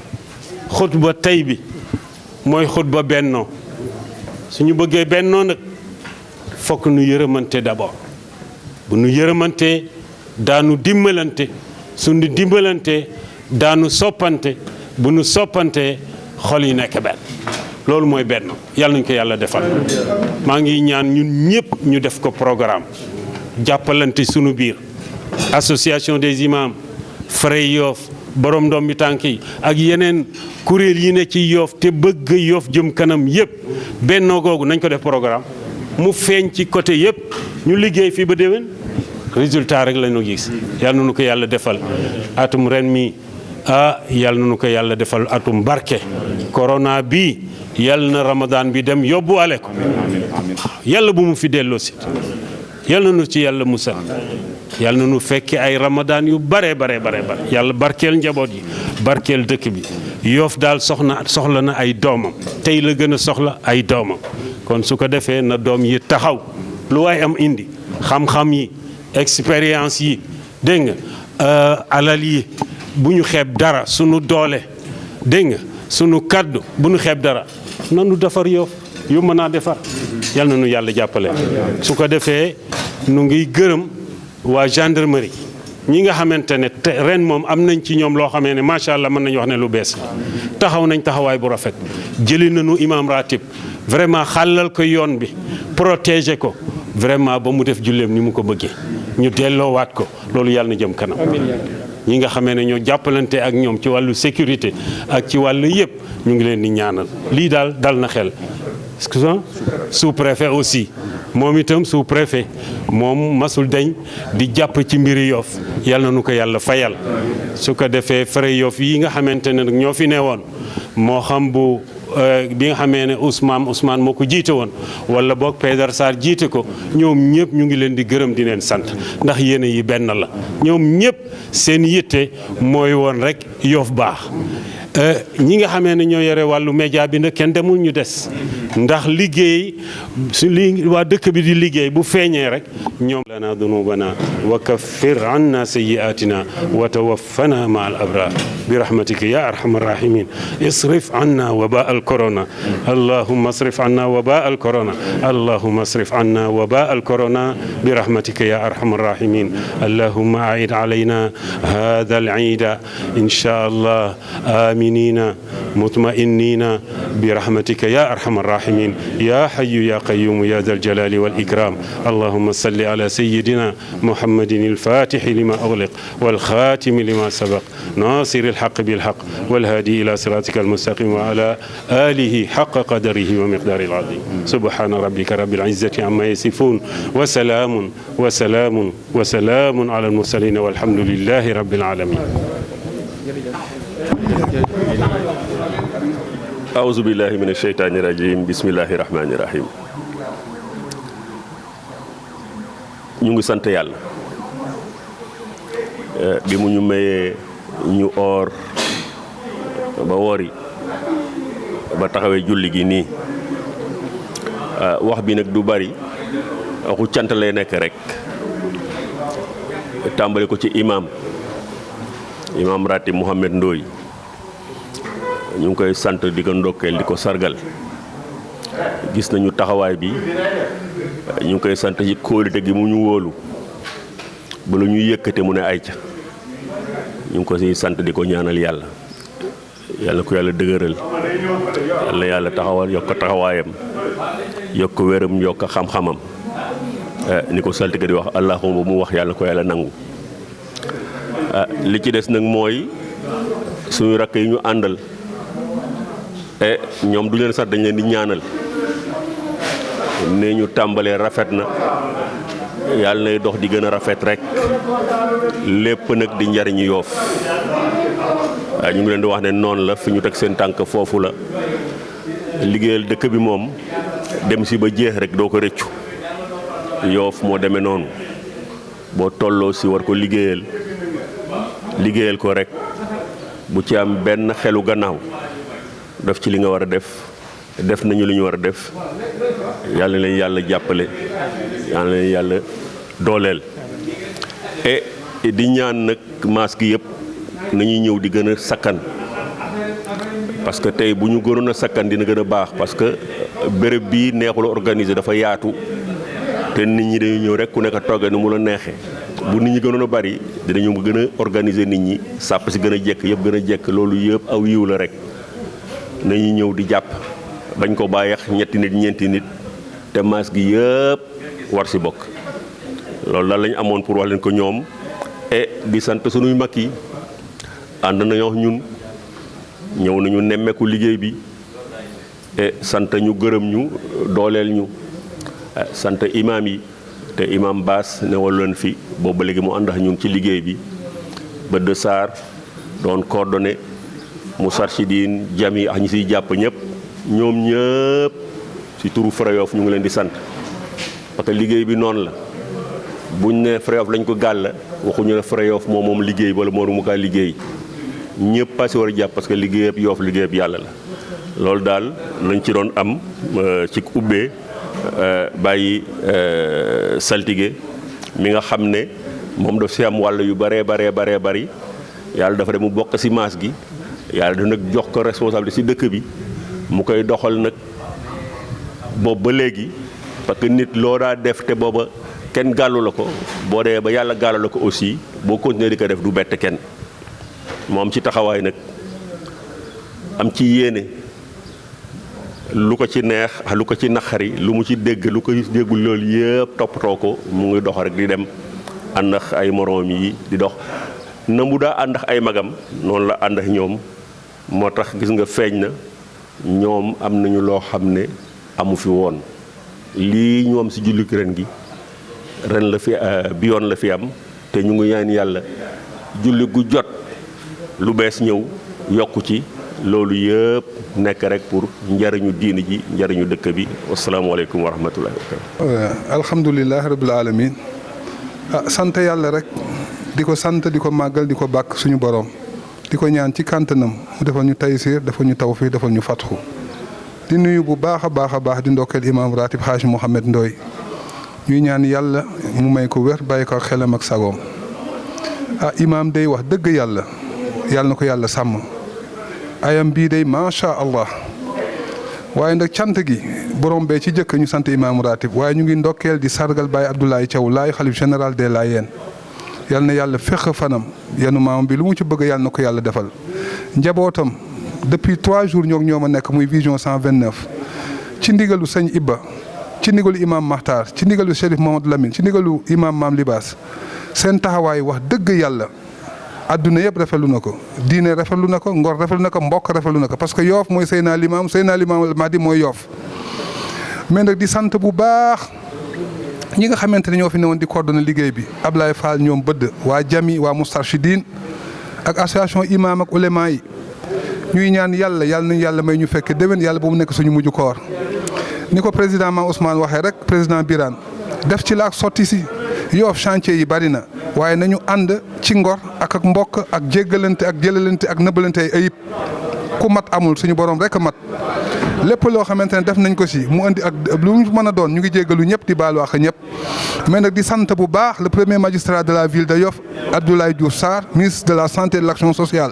xutba tey bi mooy xutba bennoo suñu bëggee bennoo nag fokk nu yërëmante d'abord bu nu yërëmante daanu dimbalante suñu dimbalante daanu soppante bu nu soppante xol yi nekk benn loolu mooy benn yàlla nañu ko yàlla defal maa ngi ñaan ñun ñëpp ñu def ko programme jàppalante sunu biir association des imams Fray Yoff borom ndombi tànk yi ak yeneen kuréel yi ne ci Yoff te bëgg Yoff jëm kanam yëpp bennoo googu nañ ko def programme mu feeñ ci côté yëpp ñu liggéey fii ba déwén résultat rek la ñu gis yàlla nañu ko yàlla defal atum ren mi yàlla nañu ko yàlla defal atum barke corona bi yàlla na ramadan bi dem yóbbuwaale ko yàlla bu mu fi delloo si yàlla nañu ci yàlla musal yàlla nañu fekke ay ramadan yu bare yàlla barkeel njaboot yi barkeel dëkk bi Yoff daal soxla na ay doomam tey la gën a soxla ay doomam kon su ko defee na doom yi taxaw lu waay am indi xam-xam yi expérience yi dégg nga alal yi bu ñu xeeb dara sunu doole dégg nga sunu kaddu bu ñu xeeb dara nanu defar Yoff yu mën naa defar yal na nu yàlla jàppale su ko defee nu ngi gërëm waa gendarmerie ñi nga xamante ne ren moom am nañ ci ñoom loo xamee ne macha allah mën nañu wax ne lu bees taxaw nañ taxawaay bu rafet jëli nañu imam ratib vraiment xàllal ko yoon bi protéger ko vraiment ba mu def julleem ni mu ko bëggee ñu delloowaat ko loolu yàlla na jëm kanam ñi nga xamee ne ñoo jàppalante ak ñoom ci wàllu sécurité ak ci wàllu yëpp ñu ngi leen di ñaanal lii daal dal na xel sous-préfet aussi moom itam sous-préfet moom masul dañ di jàpp ci mbiri Yoff yàlla na nu ko yàlla fayal su ko defee Fray Yoff yi nga xamante ne ñoo fi ne woon moo xam bu bi nga xamee ne Ousmane moo ko jiite woon wala boog Pédar Sarr jiite ko ñoom ñëpp ñu ngi leen di gërëm di leen sant ndax yéene yi benn la ñoom ñëpp seen yitte mooy woon rek Yoff baax ñi nga xamee ne ñoo yore wàllu média bi nag kenn demul ñu des ndax liggéey su li waa dëkk bi di liggéey bu feeñee rek ñoom lana dunubana wa kaffir anna sayyi'atina wa tawaffana ma al abrar bi rahmatika ya arhamar rahimin isrif anna waba al corona allahumma asrif anna waba al corona allahumma asrif anna waba al corona bi rahmatika ya arhamar rahimin allahumma a'id alayna hadha al 'ida insha Allah aminina mutma'innina bi rahmatika ya arhamar rahimin ya hayyu ya qayyum ya dhal jalali wal ikram allahumma salli ala sayyidina muhammadin al fatih lima ughliq wal khatim lima sabaq nasir al haqq bil haqq wal hadi ila siratika al mustaqim wa ala alihi haqqa qadarihi wa miqdarihi al azim subhana rabbika rabbil izzati amma yasifun wa salamun wa salamun wa salamun ala al mursalin walhamdulillahi rabbil alamin. A'uuzu billahi mina sheytaani rajiim bismillahi rahmaani rahiim. ñu ngi sant yàlla bi mu ñu mayee ñu oor ba wori ba taxawee julli gi nii wax bi nag du bari waxu cant lay nekk rek tàmbali ko ci imaam ratib Mouhamed Ndoye ñu ngi koy sant di ko ndokkeel di ko sargal gis nañu taxawaay bi ñu ngi koy sant ci kóolite gi mu ñu wóolu ba lu ñuy yëkkate mu ne ay ca ñu ngi ko siy sant di ko ñaanal yàlla ko yàlla dëgëral yàlla yàlla taxawal yokk taxawaayam yokk wéram yokk xam-xamam ni ko saltige di wax allahumma mu wax yàlla ko yàlla nangu li ci des nag mooy suñu rakk yi ñu àndal ñoom du leen sax dañ leen di ñaanal ne ñu tàmbalee rafet na yàlla nay dox di gën a rafet rek lépp nag di njariñu Yoof waaye ñu ngi leen di wax ne noonu la fi ñu teg seen tànk foofu la liggéeyal dëkk bi moom dem si ba jeex rek doo ko rëccu Yoof moo demee noonu boo tolloo si war ko liggéeyal ko rek bu ci am benn xelu gannaaw def ci li nga war a def nañu li ñu war a def yàlla leen yàlla jàppale yàlla leen yàlla dooleel di ñaan nag masque yëpp nañuy ñëw di gën a sakkan parce que tey bu ñu gënoon a sakkan dina gën a baax parce que béréb bii neexul organiser dafa yaatu te nit ñi dañuy ñëw rek ku nekk toggee nu mu la neexee bu nit ñi gënoon a bari dinañu gën a organiser nit ñi sàpp si gën a jekk yëpp gën a jekk loolu yëpp aw yiw la rek nañu ñëw di jàpp bañ ko bàyyeex ñetti nit ñeenti nit te masque gi yëpp war si bokk loolu daal lañu amoon pour wax leen ko ñoom di sant sunuy mag yi ànd nañoo ñun ñëw nañu nemmeeku liggéey bi sant ñu gërëm ñu dooleel ñu sant imaam yi te imaam Baas ne wal leen fi boobu ba léegi mu ànd ak ñun ci liggéey bi ba de Sarr doon coordonné Moustarchidine jami ak ñi siy jàpp ñëpp ñoom ñëpp si turu Fra Yoff ñu ngi leen di sant parce que liggéey bi noonu la buñ ne Fra Yoff lañ ko gàll waxuñu ne Fra Yoff moom liggéey wala moo mu kaa liggéey ñëpp a si war a jàpp parce que liggéeyab Yoff liggéeyab yàlla la loolu daal lañ ci doon am ci ubbee bàyyi saltige mi nga xam ne moom daf si am wàll yu bëree bari yàlla dafa dem mu bokk si maas gi yàlla daf nag jox ko responsabilité si dëkk bi mu koy doxal nag boobu ba léegi parce que nit loo daa def te booba kenn gàllu la ko boo dee ba yàlla gàllu la ko aussi boo continuer di ko def du bett kenn moo am ci taxawaay nag am ci yéene lu ko ci neex lu ko ci naqari lu mu ci dégg lu ko déggul loolu yëpp toppatoo ko mu ngi dox rek di dem ànd ak ay moroom yi di dox na mu daa ànd ak ay magam noonu la ànd ak ñoom moo tax gis nga feeñ na ñoom am nañu loo xam ne amu fi woon lii ñoom si julli ren gi ren la fi bi yoon la fi am te ñu ngi ñaan yàlla julli gu jot lu bees ñëw yokku ci loolu yëpp nekk rek pour njariñu diini ji njariñu dëkk bi wasalaamaaleykum wa rahmatullahi wa barakatuh. alhamdulilah rabil alamin sant yàlla rek di ko sant di ko màggal di ko bàkk suñu borom di ko ñaan ci kàntanam mu defal ñu taysir defal ñu tawfiq defal ñu fatxu di nuyu bu baax a baax di ndokkeel imam ratib Haji Mouhamed Ndoye ñuy ñaan yàlla mu may ko wér bàyyi ko xelam ak sagoom imam day wax dëgg yàlla na ko yàlla sàmm ayam bii day macha allah waaye nag cant gi borom bee ci jëkk ñu sant imam ratib waaye ñu ngi ndokkeel di sargal Baye Abdoulaye Thiaw Laye xalif général des Layènes yal na yàlla fex fanam yanu maam bi lu mu ci bëgg yàlla na ko yàlla defal njabootam depuis 3 jours ñoo ma nekk muy vision 129 ci ndigalu sëñ Ibba ci ndigalu imam Makhtar ci ndigalu Chérif Mamadou Lamine ci ndigalu imam Maam Libaas seen taxawaay wax dëgg yàlla adduna yëpp rafetlu na ko diine rafetlu na ko ngor rafetlu na ko mbokk rafetlu na ko parce que Yoff mooy Seydina Limam al Mahdi mooy Yoff mais nag di sant bu baax ñi nga xamante ne ñoo fi newoon di coordonner liggéey bi Ablaye Fall ñoom bëdd waa Jami waa Moustarchidine ak association imam ak ulema yi ñuy ñaan yàlla nañu yàlla may ñu fekk déwén yàlla bu mu nekk suñu mujj koor ni ko président Mame Ousmane waxee rek président Birane def ci la ak sotti si Yoff chantier yi bari na waaye nañu ànd ci ngor ak mbokk ak jéggalante ak jëlalante ak nëbbalante ay ayib ku mat amul suñu borom rek mat lépp loo xamante ne def nañ ko si mu andi ak lu mu mën a doon ñu ngi jéggalu ñëpp di baalu ak ñëpp mais nag di sant bu baax le premier magistrat de la ville de Yoff Abdoulaye Diouf Sarr ministre de la santé et de l'action sociale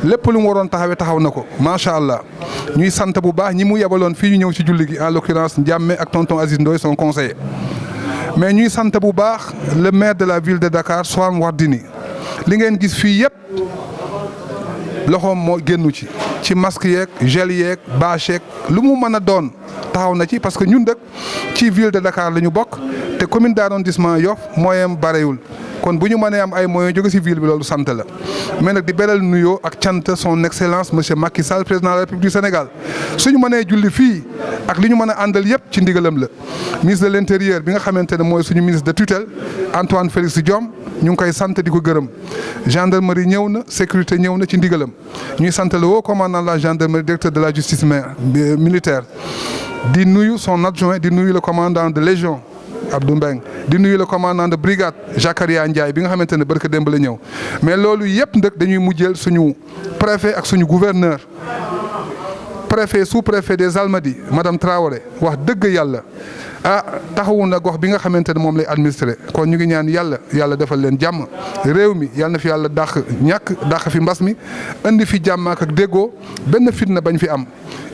lépp lu mu waroon taxaw na ko macha allah ñuy sant bu baax ñi mu yebaloon fii ñu ñëw ci julli gi en l'occurrence Ndiame ak tonton Aziz Ndoye son conseiller mais ñuy sant bu baax le maire de la ville de Dakar Soham Wardini li ngeen gis fii yëpp loxoom moo génnu ci masque yeeg gel yeeg bâche yeeg lu mu mën a doon taxaw na ci parce que ñun dëkk ci ville de Dakar la ñu bokk te commune d'arrondissement Yoff moyen barewul kon bu ñu mënee am ay moyens jóge ci ville bi loolu sant la mais nag di beral nuyoo ak cant son excellence monsieur Macky Sall président de la République du Sénégal suñu mënee julli fii ak li ñu mën a àndal yëpp ci ndigalam la ministre de l'intérieur bi nga xamante ne mooy suñu ministre de tutelle Antoine Félix Diome ñu ngi koy sant di ko gërëm gendarmerie ñëw na sécurité ñëw na ci ndigalam ñuy sant le haut commandant de la gendarmerie directeur de la justice militaire di nuyu son adjoint di nuyu le commandant de légion Abdou Mbeng di nuyu le commandant de brigade Jakaria Ndiaye bi nga xamante ne barka démb la ñëw mais loolu yëpp nag dañuy mujjeel suñu préfet ak suñu gouverneur préfet sous-préfet des Almadies madame Traoré wax dëgg yàlla taxawu na gox bi nga xamante ne moom lay administré kon ñu ngi ñaan yàlla defal leen jàmm réew mi yàlla na fi yàlla dàq fi mbas mi indi fi jàmm ak déggoo benn fitna bañ fi am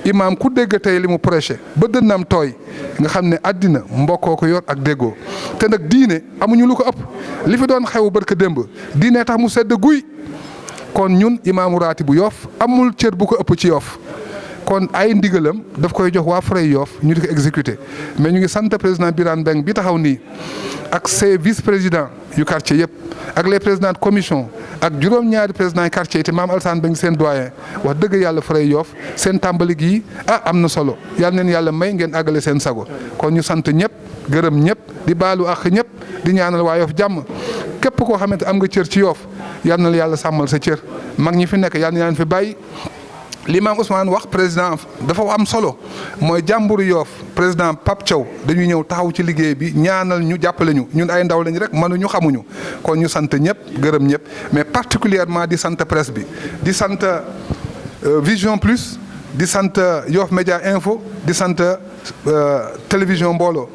imaam ku dégg tey li mu prêché ba dënnaam tooy nga xam ne àddina mbokkoo ko yor ak déggoo te nag diine amuñu lu ko ëpp li fi doon xew barka démb diine tax mu sedd guy kon ñun imaamu raati bu Yoff amul cër bu ko ëpp ci Yoff kon ay ndigalam daf koy jox waa Fray Yoff ñu di ko exécuté mais ñu ngi sant président Birane Mbeng bi taxaw nii ak ses vice présidents yu quartier yëpp ak les présidents de commission ak juróom-ñaari présidents yu quartier te maam Alsaan Mbeng seen doyen wax dëgg yàlla Fray Yoff seen tàmbali gii am na solo yàlla neen yàlla may ngeen àggale seen sago kon ñu sant ñëpp gërëm ñëpp di baalu ak ñëpp di ñaanal waa Yoff jàmm képp koo xamante am nga cër ci Yoff yal na la yàlla sàmmal sa cër mag ñi fi nekk yal na leen fi bàyyi. li maam Ousmane wax président dafa am solo mooy jàmburu Yoff président Pape Thiaw dañuy ñëw taxaw ci liggéey bi ñaanal ñu jàppale ñu ñun ay ndaw lañ rek mënuñu xamuñu kon ñu sant ñëpp gërëm ñëpp mais particulièrement di sant presse bi di sant Vision Plus di sant Yoff Média Info di sant télévision Mbooloo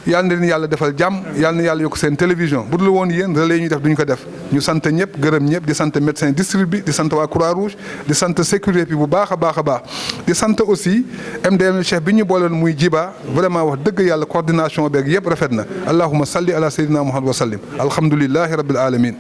yàlla na leen yàlla defal jàmm yàlla na yàlla yokk seen télévision bu dul woon yéen relais ñu def duñu ko def ñu sant ñëpp gërëm ñëpp di sant médecin district bi di sant waa Croix-Rouge di sant sécurité bi bu baax a baax a baax di sant aussi MDL chef bi ñu booleen muy jiba vraiment wax dëgg yàlla coordination beeg yëpp rafet na allahumma salli ala sayyidina Muhammad wa sallim alhamdulillahi rabbil alamin